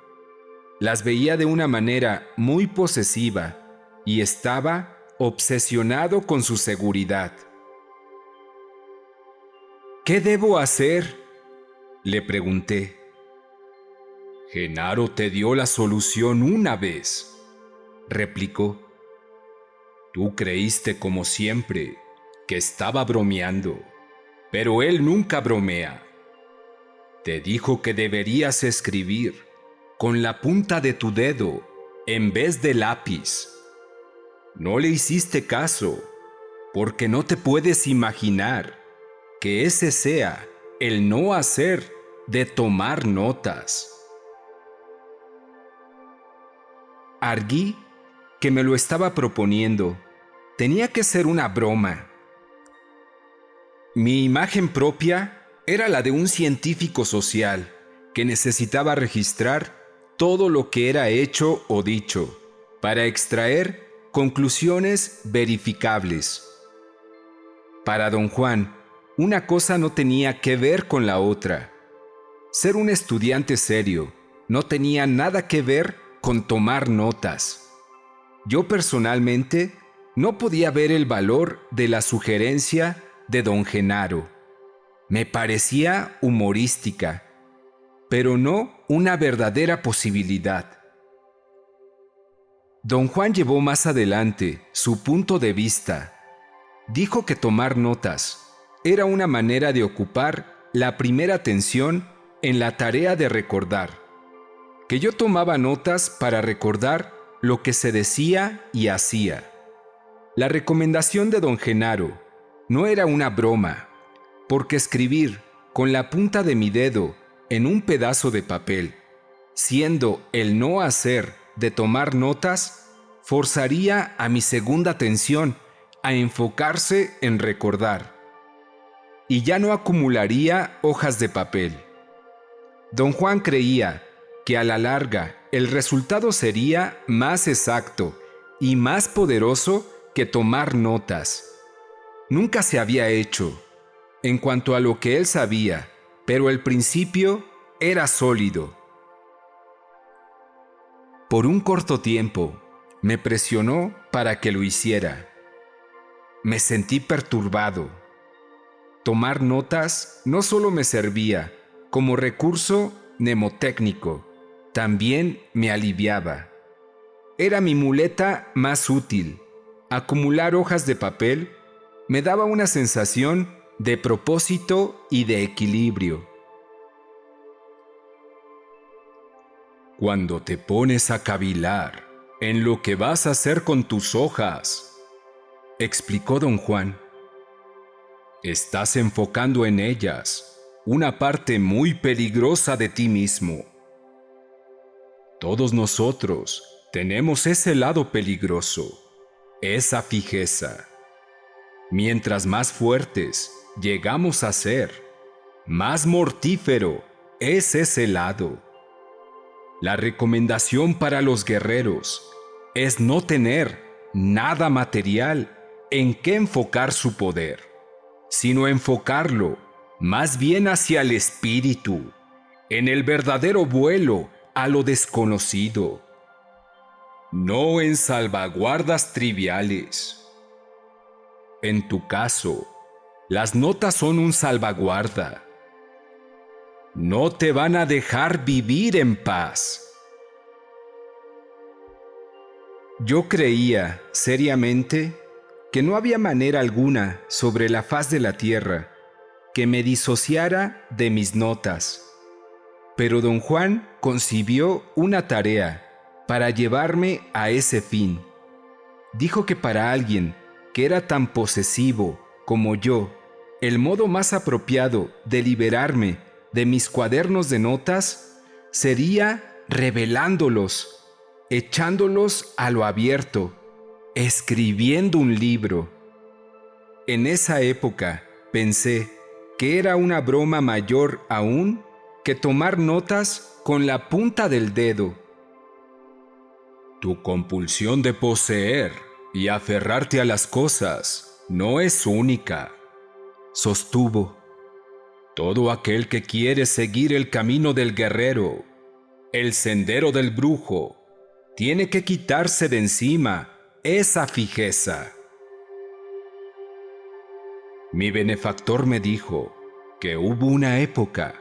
Las veía de una manera muy posesiva y estaba obsesionado con su seguridad. ¿Qué debo hacer?, le pregunté. Genaro te dio la solución una vez, replicó. Tú creíste como siempre que estaba bromeando, pero él nunca bromea. Te dijo que deberías escribir con la punta de tu dedo en vez de lápiz. No le hiciste caso porque no te puedes imaginar que ese sea el no hacer de tomar notas. Arguí que me lo estaba proponiendo. Tenía que ser una broma. Mi imagen propia era la de un científico social que necesitaba registrar todo lo que era hecho o dicho para extraer conclusiones verificables. Para don Juan, una cosa no tenía que ver con la otra. Ser un estudiante serio no tenía nada que ver con tomar notas. Yo personalmente no podía ver el valor de la sugerencia de don Genaro. Me parecía humorística, pero no una verdadera posibilidad. Don Juan llevó más adelante su punto de vista. Dijo que tomar notas era una manera de ocupar la primera atención en la tarea de recordar, que yo tomaba notas para recordar lo que se decía y hacía. La recomendación de don Genaro no era una broma, porque escribir con la punta de mi dedo en un pedazo de papel, siendo el no hacer de tomar notas, forzaría a mi segunda atención a enfocarse en recordar, y ya no acumularía hojas de papel. Don Juan creía que a la larga el resultado sería más exacto y más poderoso que tomar notas. Nunca se había hecho, en cuanto a lo que él sabía, pero el principio era sólido. Por un corto tiempo, me presionó para que lo hiciera. Me sentí perturbado. Tomar notas no solo me servía como recurso mnemotécnico, también me aliviaba. Era mi muleta más útil. Acumular hojas de papel me daba una sensación de propósito y de equilibrio. Cuando te pones a cavilar en lo que vas a hacer con tus hojas, explicó don Juan, estás enfocando en ellas una parte muy peligrosa de ti mismo. Todos nosotros tenemos ese lado peligroso, esa fijeza. Mientras más fuertes llegamos a ser, más mortífero es ese lado. La recomendación para los guerreros es no tener nada material en qué enfocar su poder, sino enfocarlo más bien hacia el espíritu, en el verdadero vuelo a lo desconocido, no en salvaguardas triviales. En tu caso, las notas son un salvaguarda. No te van a dejar vivir en paz. Yo creía, seriamente, que no había manera alguna sobre la faz de la tierra que me disociara de mis notas. Pero don Juan concibió una tarea para llevarme a ese fin. Dijo que para alguien que era tan posesivo como yo, el modo más apropiado de liberarme de mis cuadernos de notas sería revelándolos, echándolos a lo abierto, escribiendo un libro. En esa época pensé que era una broma mayor aún que tomar notas con la punta del dedo. Tu compulsión de poseer y aferrarte a las cosas no es única, sostuvo. Todo aquel que quiere seguir el camino del guerrero, el sendero del brujo, tiene que quitarse de encima esa fijeza. Mi benefactor me dijo que hubo una época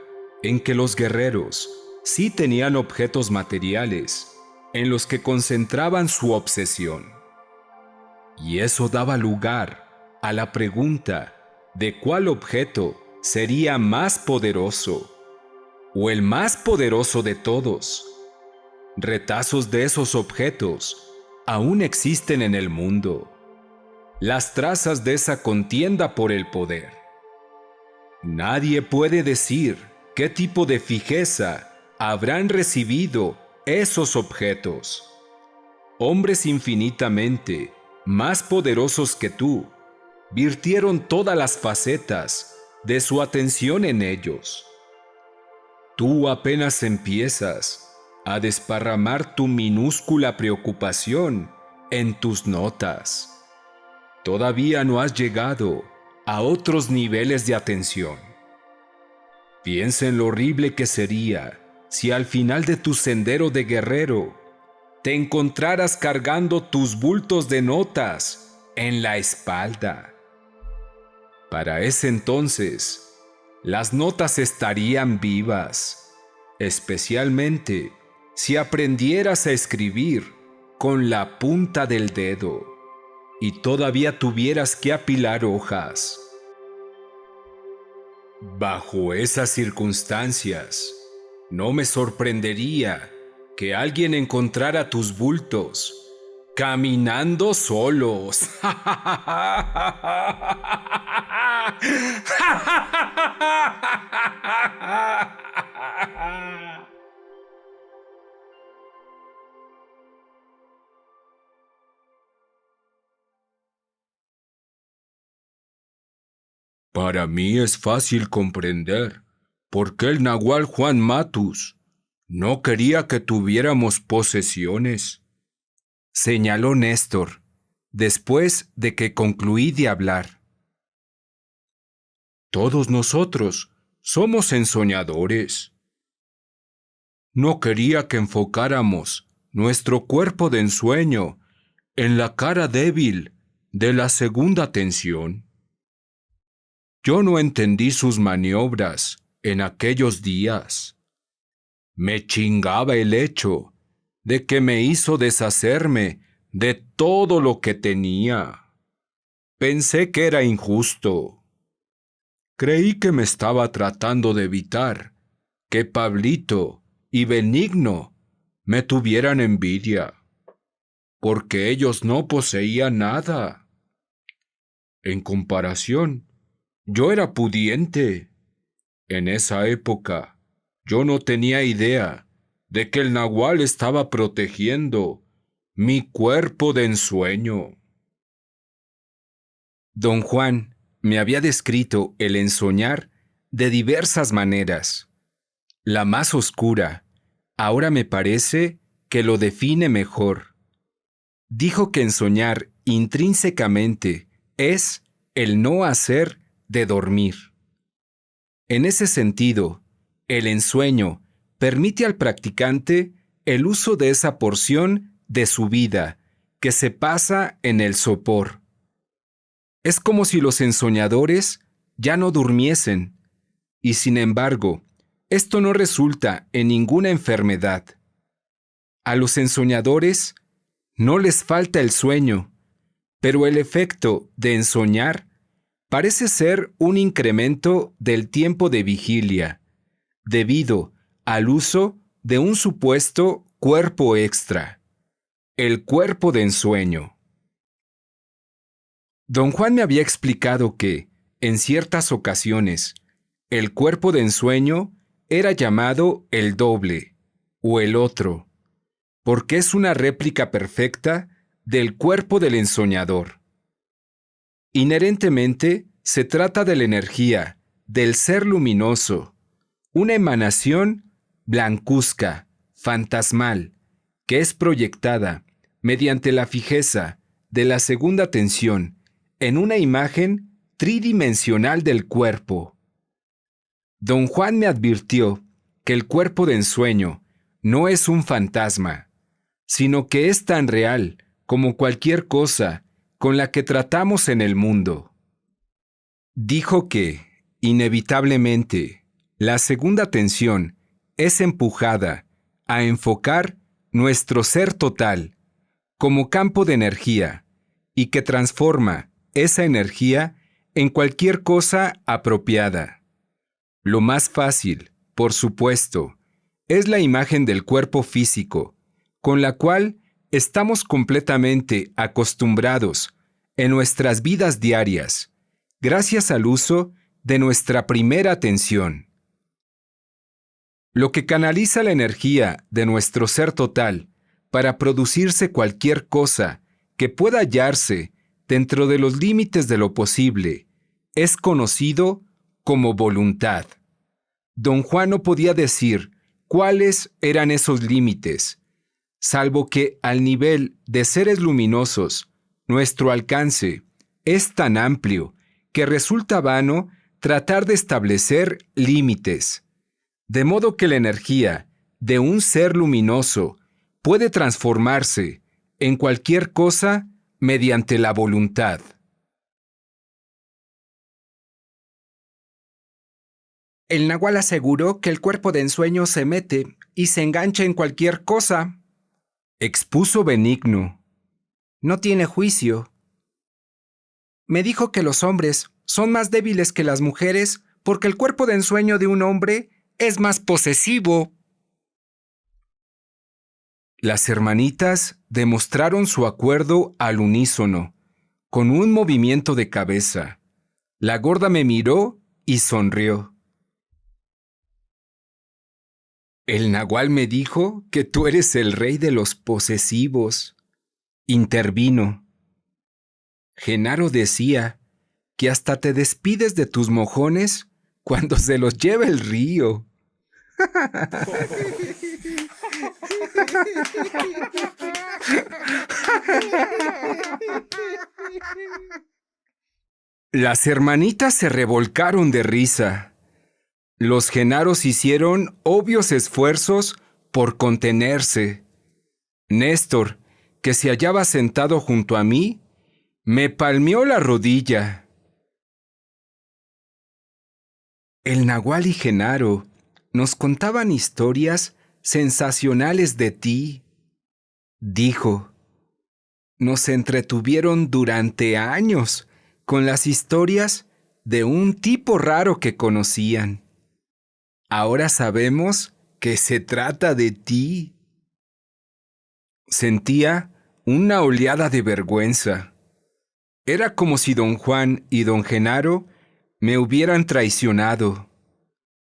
en que los guerreros sí tenían objetos materiales en los que concentraban su obsesión. Y eso daba lugar a la pregunta de cuál objeto sería más poderoso, o el más poderoso de todos. Retazos de esos objetos aún existen en el mundo, las trazas de esa contienda por el poder. Nadie puede decir qué tipo de fijeza habrán recibido esos objetos. Hombres infinitamente más poderosos que tú virtieron todas las facetas de su atención en ellos. Tú apenas empiezas a desparramar tu minúscula preocupación en tus notas. Todavía no has llegado a otros niveles de atención. Piensa en lo horrible que sería si al final de tu sendero de guerrero te encontraras cargando tus bultos de notas en la espalda. Para ese entonces, las notas estarían vivas, especialmente si aprendieras a escribir con la punta del dedo y todavía tuvieras que apilar hojas. Bajo esas circunstancias, no me sorprendería que alguien encontrara tus bultos caminando solos. Para mí es fácil comprender por qué el nahual Juan Matus no quería que tuviéramos posesiones, señaló Néstor, después de que concluí de hablar. Todos nosotros somos ensoñadores. No quería que enfocáramos nuestro cuerpo de ensueño en la cara débil de la segunda tensión. Yo no entendí sus maniobras en aquellos días. Me chingaba el hecho de que me hizo deshacerme de todo lo que tenía. Pensé que era injusto. Creí que me estaba tratando de evitar que Pablito y Benigno me tuvieran envidia, porque ellos no poseían nada. En comparación, yo era pudiente. En esa época, yo no tenía idea de que el nahual estaba protegiendo mi cuerpo de ensueño. Don Juan me había descrito el ensoñar de diversas maneras. La más oscura, ahora me parece que lo define mejor. Dijo que ensoñar intrínsecamente es el no hacer de dormir. En ese sentido, el ensueño permite al practicante el uso de esa porción de su vida que se pasa en el sopor. Es como si los ensoñadores ya no durmiesen, y sin embargo, esto no resulta en ninguna enfermedad. A los ensoñadores no les falta el sueño, pero el efecto de ensoñar parece ser un incremento del tiempo de vigilia, debido al uso de un supuesto cuerpo extra, el cuerpo de ensueño. Don Juan me había explicado que, en ciertas ocasiones, el cuerpo de ensueño era llamado el doble o el otro, porque es una réplica perfecta del cuerpo del ensoñador. Inherentemente, se trata de la energía del ser luminoso, una emanación blancuzca, fantasmal, que es proyectada mediante la fijeza de la segunda tensión en una imagen tridimensional del cuerpo. Don Juan me advirtió que el cuerpo de ensueño no es un fantasma, sino que es tan real como cualquier cosa con la que tratamos en el mundo. Dijo que, inevitablemente, la segunda tensión es empujada a enfocar nuestro ser total como campo de energía y que transforma esa energía en cualquier cosa apropiada. Lo más fácil, por supuesto, es la imagen del cuerpo físico, con la cual estamos completamente acostumbrados en nuestras vidas diarias, gracias al uso de nuestra primera atención. Lo que canaliza la energía de nuestro ser total para producirse cualquier cosa que pueda hallarse dentro de los límites de lo posible es conocido como voluntad. Don Juan no podía decir cuáles eran esos límites, salvo que al nivel de seres luminosos, nuestro alcance es tan amplio que resulta vano tratar de establecer límites, de modo que la energía de un ser luminoso puede transformarse en cualquier cosa mediante la voluntad. El nahual aseguró que el cuerpo de ensueño se mete y se engancha en cualquier cosa. Expuso Benigno. No tiene juicio. Me dijo que los hombres son más débiles que las mujeres porque el cuerpo de ensueño de un hombre es más posesivo. Las hermanitas demostraron su acuerdo al unísono, con un movimiento de cabeza. La gorda me miró y sonrió. El nahual me dijo que tú eres el rey de los posesivos. Intervino. Genaro decía que hasta te despides de tus mojones cuando se los lleva el río. Las hermanitas se revolcaron de risa. Los Genaros hicieron obvios esfuerzos por contenerse. Néstor, que se hallaba sentado junto a mí, me palmeó la rodilla. El nahual y Genaro nos contaban historias sensacionales de ti, dijo. Nos entretuvieron durante años con las historias de un tipo raro que conocían. Ahora sabemos que se trata de ti. Sentía una oleada de vergüenza. Era como si don Juan y don Genaro me hubieran traicionado,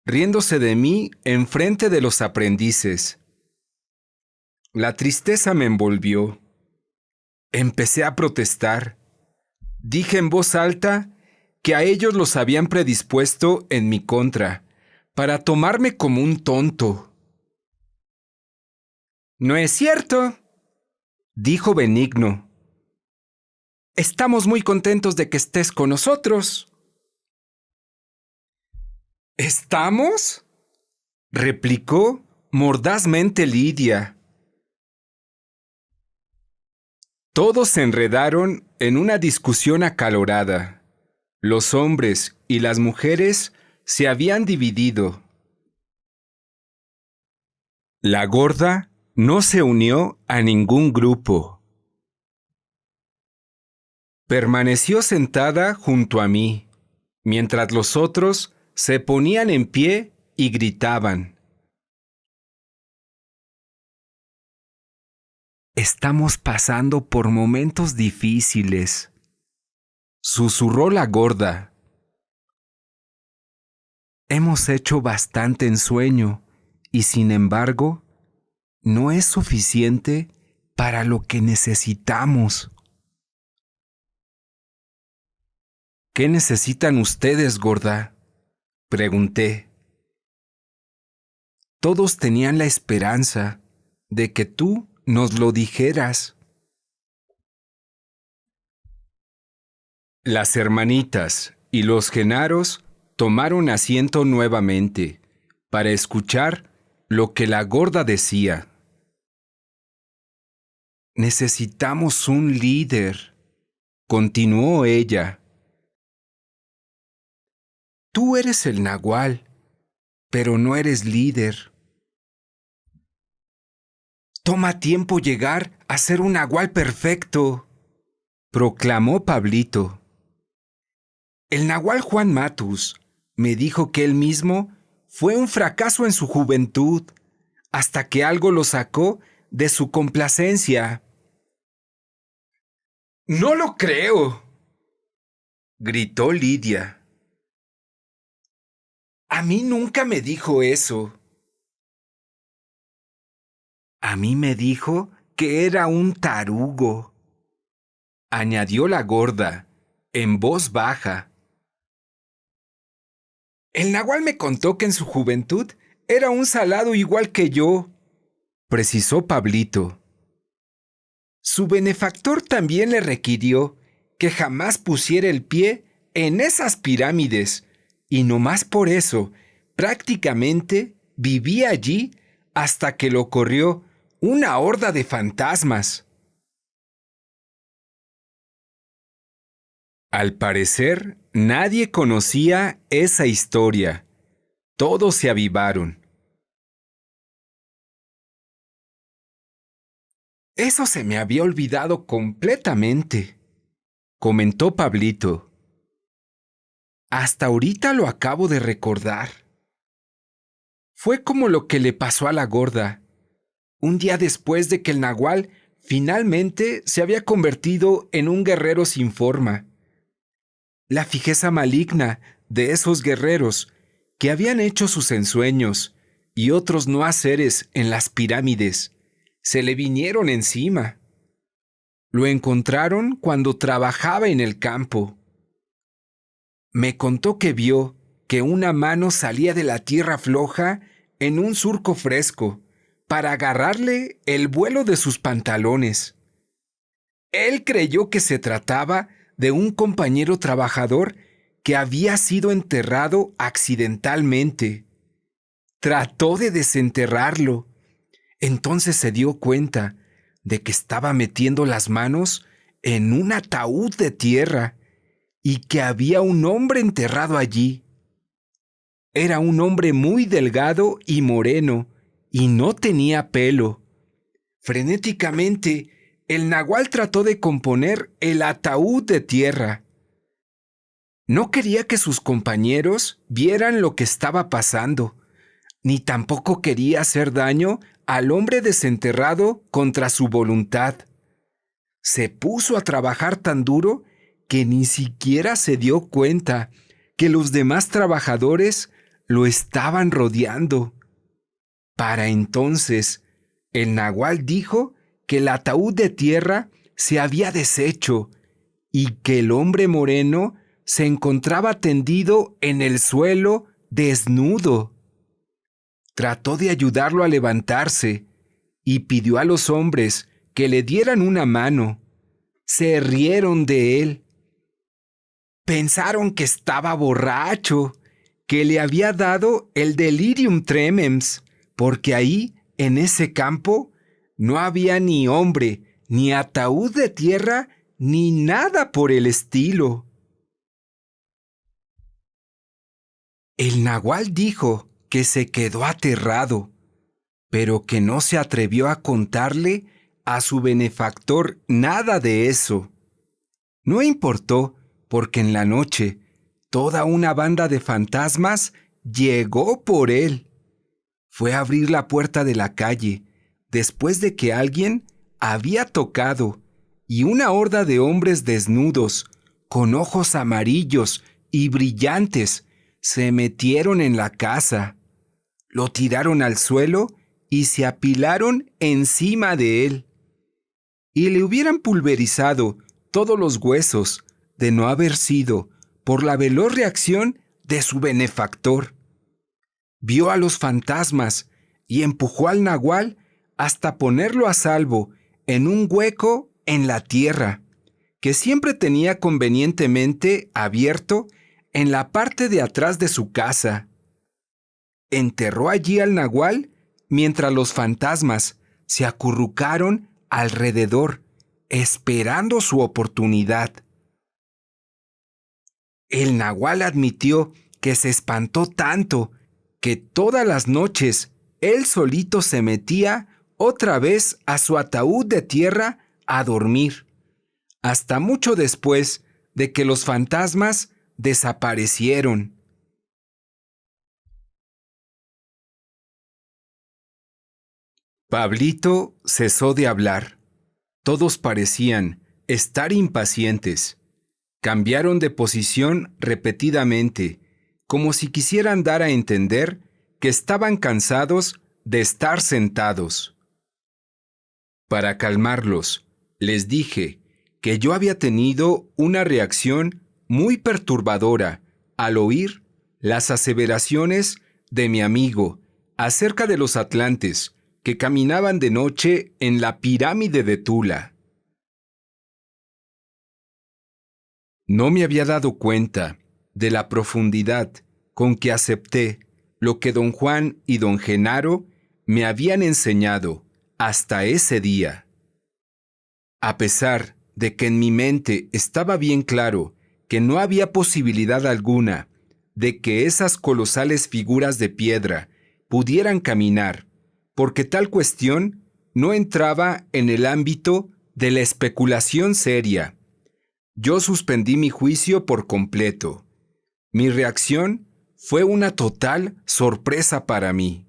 riéndose de mí enfrente de los aprendices. La tristeza me envolvió. Empecé a protestar. Dije en voz alta que a ellos los habían predispuesto en mi contra, para tomarme como un tonto. No es cierto, dijo Benigno. Estamos muy contentos de que estés con nosotros. ¿Estamos? Replicó mordazmente Lidia. Todos se enredaron en una discusión acalorada. Los hombres y las mujeres se habían dividido. La gorda no se unió a ningún grupo. Permaneció sentada junto a mí, mientras los otros se ponían en pie y gritaban. Estamos pasando por momentos difíciles, susurró la gorda. Hemos hecho bastante ensueño y sin embargo, no es suficiente para lo que necesitamos. ¿Qué necesitan ustedes, gorda?, pregunté. Todos tenían la esperanza de que tú nos lo dijeras. Las hermanitas y los Genaros tomaron asiento nuevamente para escuchar lo que la gorda decía. Necesitamos un líder, continuó ella. Tú eres el nahual, pero no eres líder. Toma tiempo llegar a ser un nahual perfecto, proclamó Pablito. El nahual Juan Matus me dijo que él mismo fue un fracaso en su juventud, hasta que algo lo sacó de su complacencia. ¡No lo creo!, gritó Lidia. A mí nunca me dijo eso. A mí me dijo que era un tarugo, añadió la gorda, en voz baja. El nahual me contó que en su juventud era un salado igual que yo, precisó Pablito. Su benefactor también le requirió que jamás pusiera el pie en esas pirámides, y no más por eso, prácticamente vivía allí hasta que lo corrió una horda de fantasmas. Al parecer, nadie conocía esa historia. Todos se avivaron. Eso se me había olvidado completamente, comentó Pablito. Hasta ahorita lo acabo de recordar. Fue como lo que le pasó a la gorda, un día después de que el nahual finalmente se había convertido en un guerrero sin forma. La fijeza maligna de esos guerreros que habían hecho sus ensueños y otros no haceres en las pirámides se le vinieron encima. Lo encontraron cuando trabajaba en el campo. Me contó que vio que una mano salía de la tierra floja en un surco fresco para agarrarle el vuelo de sus pantalones. Él creyó que se trataba de un compañero trabajador que había sido enterrado accidentalmente. Trató de desenterrarlo. Entonces se dio cuenta de que estaba metiendo las manos en un ataúd de tierra y que había un hombre enterrado allí. Era un hombre muy delgado y moreno y no tenía pelo. Frenéticamente, el nahual trató de componer el ataúd de tierra. No quería que sus compañeros vieran lo que estaba pasando, ni tampoco quería hacer daño al hombre desenterrado contra su voluntad. Se puso a trabajar tan duro que ni siquiera se dio cuenta que los demás trabajadores lo estaban rodeando. Para entonces, el nahual dijo que el ataúd de tierra se había deshecho y que el hombre moreno se encontraba tendido en el suelo desnudo. Trató de ayudarlo a levantarse y pidió a los hombres que le dieran una mano. Se rieron de él. Pensaron que estaba borracho, que le había dado el delirium tremens, porque ahí, en ese campo, no había ni hombre, ni ataúd de tierra, ni nada por el estilo. El nahual dijo que se quedó aterrado, pero que no se atrevió a contarle a su benefactor nada de eso. No importó, porque en la noche toda una banda de fantasmas llegó por él. Fue a abrir la puerta de la calle después de que alguien había tocado y una horda de hombres desnudos, con ojos amarillos y brillantes, se metieron en la casa. Lo tiraron al suelo y se apilaron encima de él. Y le hubieran pulverizado todos los huesos de no haber sido por la veloz reacción de su benefactor. Vio a los fantasmas y empujó al nahual hasta ponerlo a salvo en un hueco en la tierra, que siempre tenía convenientemente abierto en la parte de atrás de su casa. Enterró allí al nahual mientras los fantasmas se acurrucaron alrededor, esperando su oportunidad. El nahual admitió que se espantó tanto que todas las noches él solito se metía otra vez a su ataúd de tierra a dormir, hasta mucho después de que los fantasmas desaparecieron. Pablito cesó de hablar. Todos parecían estar impacientes. Cambiaron de posición repetidamente, como si quisieran dar a entender que estaban cansados de estar sentados. Para calmarlos, les dije que yo había tenido una reacción muy perturbadora al oír las aseveraciones de mi amigo acerca de los atlantes que caminaban de noche en la pirámide de Tula. No me había dado cuenta de la profundidad con que acepté lo que don Juan y don Genaro me habían enseñado hasta ese día. A pesar de que en mi mente estaba bien claro que no había posibilidad alguna de que esas colosales figuras de piedra pudieran caminar, porque tal cuestión no entraba en el ámbito de la especulación seria. Yo suspendí mi juicio por completo. Mi reacción fue una total sorpresa para mí.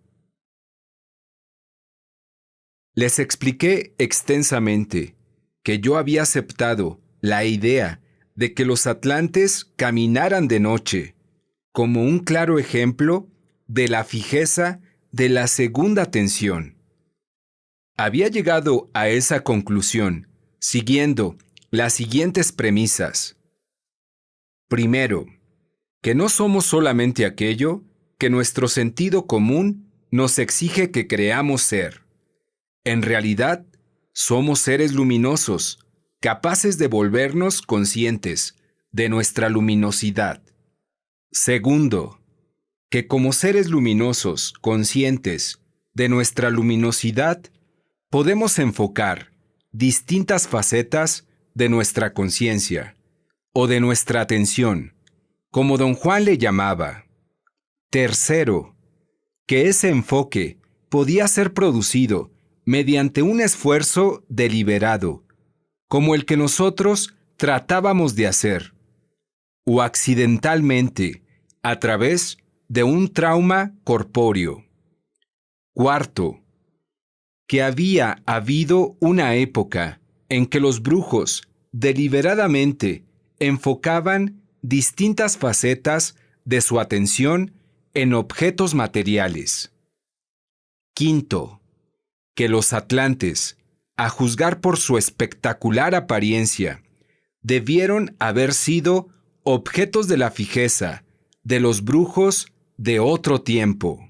Les expliqué extensamente que yo había aceptado la idea de que los atlantes caminaran de noche, como un claro ejemplo de la fijeza de la segunda tensión. Había llegado a esa conclusión siguiendo las siguientes premisas. Primero, que no somos solamente aquello que nuestro sentido común nos exige que creamos ser. En realidad, somos seres luminosos, capaces de volvernos conscientes de nuestra luminosidad. Segundo, que como seres luminosos, conscientes de nuestra luminosidad, podemos enfocar distintas facetas de nuestra conciencia o de nuestra atención, como don Juan le llamaba. Tercero, que ese enfoque podía ser producido mediante un esfuerzo deliberado, como el que nosotros tratábamos de hacer, o accidentalmente, a través de un trauma corpóreo. Cuarto, que había habido una época en que los brujos deliberadamente enfocaban distintas facetas de su atención en objetos materiales. Quinto, que los atlantes, a juzgar por su espectacular apariencia, debieron haber sido objetos de la fijeza de los brujos de otro tiempo.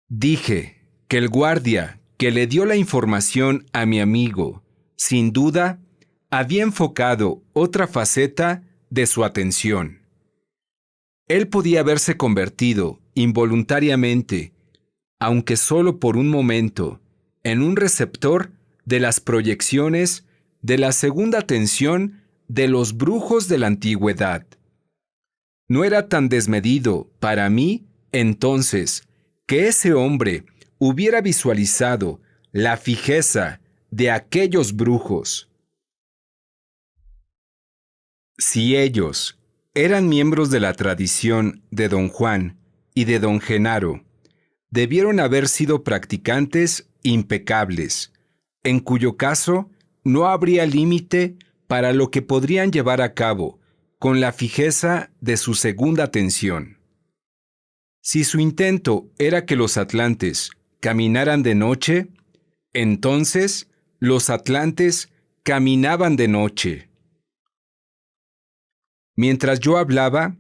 Dije que el guardia que le dio la información a mi amigo, sin duda, había enfocado otra faceta de su atención. Él podía haberse convertido involuntariamente, aunque solo por un momento, en un receptor de las proyecciones de la segunda tensión de los brujos de la antigüedad. No era tan desmedido para mí, entonces, que ese hombre hubiera visualizado la fijeza de aquellos brujos. Si ellos eran miembros de la tradición de don Juan y de don Genaro, debieron haber sido practicantes impecables, en cuyo caso no habría límite para lo que podrían llevar a cabo con la fijeza de su segunda tensión. Si su intento era que los atlantes caminaran de noche, entonces los atlantes caminaban de noche. Mientras yo hablaba,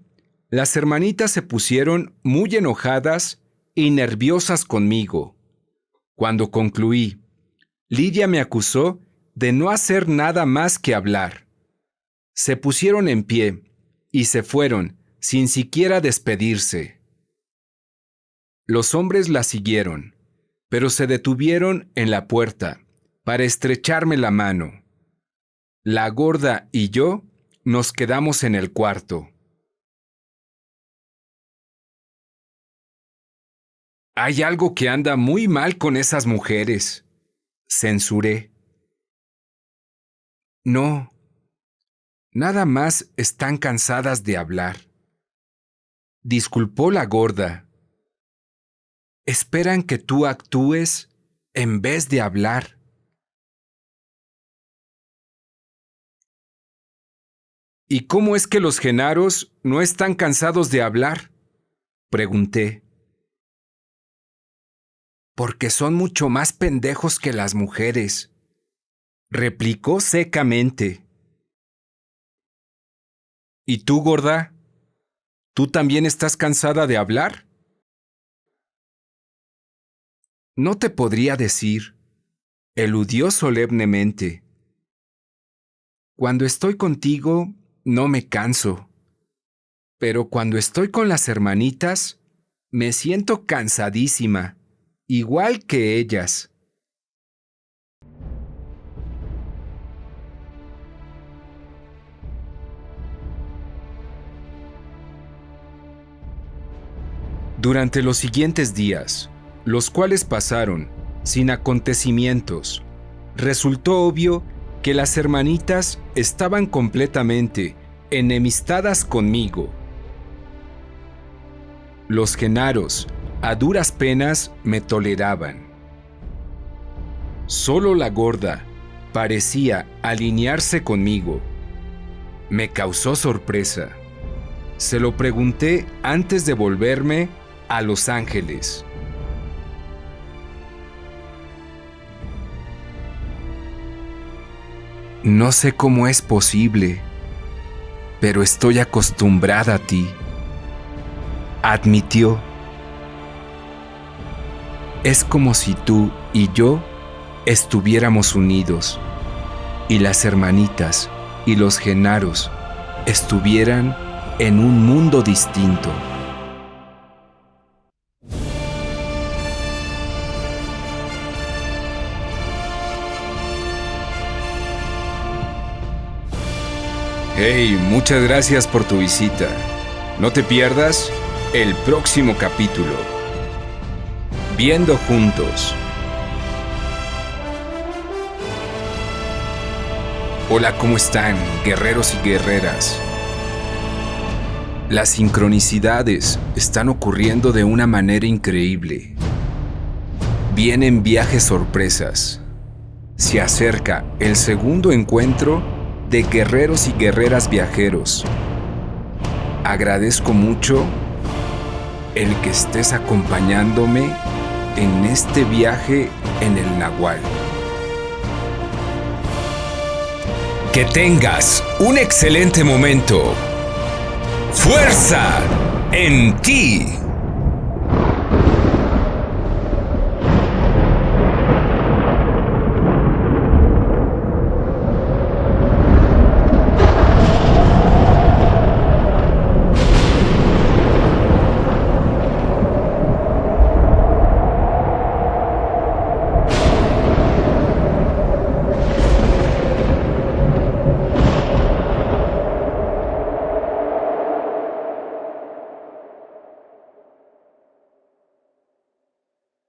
las hermanitas se pusieron muy enojadas y nerviosas conmigo. Cuando concluí, Lidia me acusó de no hacer nada más que hablar. Se pusieron en pie y se fueron sin siquiera despedirse. Los hombres la siguieron, pero se detuvieron en la puerta para estrecharme la mano. La gorda y yo nos quedamos en el cuarto. Hay algo que anda muy mal con esas mujeres, censuré. No, nada más están cansadas de hablar. Disculpó la gorda. Esperan que tú actúes en vez de hablar. ¿Y cómo es que los genaros no están cansados de hablar?, pregunté. Porque son mucho más pendejos que las mujeres, replicó secamente. ¿Y tú, gorda? ¿Tú también estás cansada de hablar? No te podría decir, eludió solemnemente. Cuando estoy contigo, no me canso. Pero cuando estoy con las hermanitas, me siento cansadísima, igual que ellas. Durante los siguientes días, los cuales pasaron sin acontecimientos, resultó obvio que las hermanitas estaban completamente enemistadas conmigo. Los Genaros, a duras penas, me toleraban. Solo la gorda parecía alinearse conmigo. Me causó sorpresa. Se lo pregunté antes de volverme a Los Ángeles. No sé cómo es posible, pero estoy acostumbrada a ti, admitió. Es como si tú y yo estuviéramos unidos, y las hermanitas y los Genaros estuvieran en un mundo distinto. Hey, muchas gracias por tu visita. No te pierdas el próximo capítulo. Viendo juntos. Hola, ¿cómo están, guerreros y guerreras? Las sincronicidades están ocurriendo de una manera increíble. Vienen viajes sorpresas. Se acerca el segundo encuentro de guerreros y guerreras viajeros. Agradezco mucho el que estés acompañándome en este viaje en el Nahual. Que tengas un excelente momento. ¡Fuerza en ti!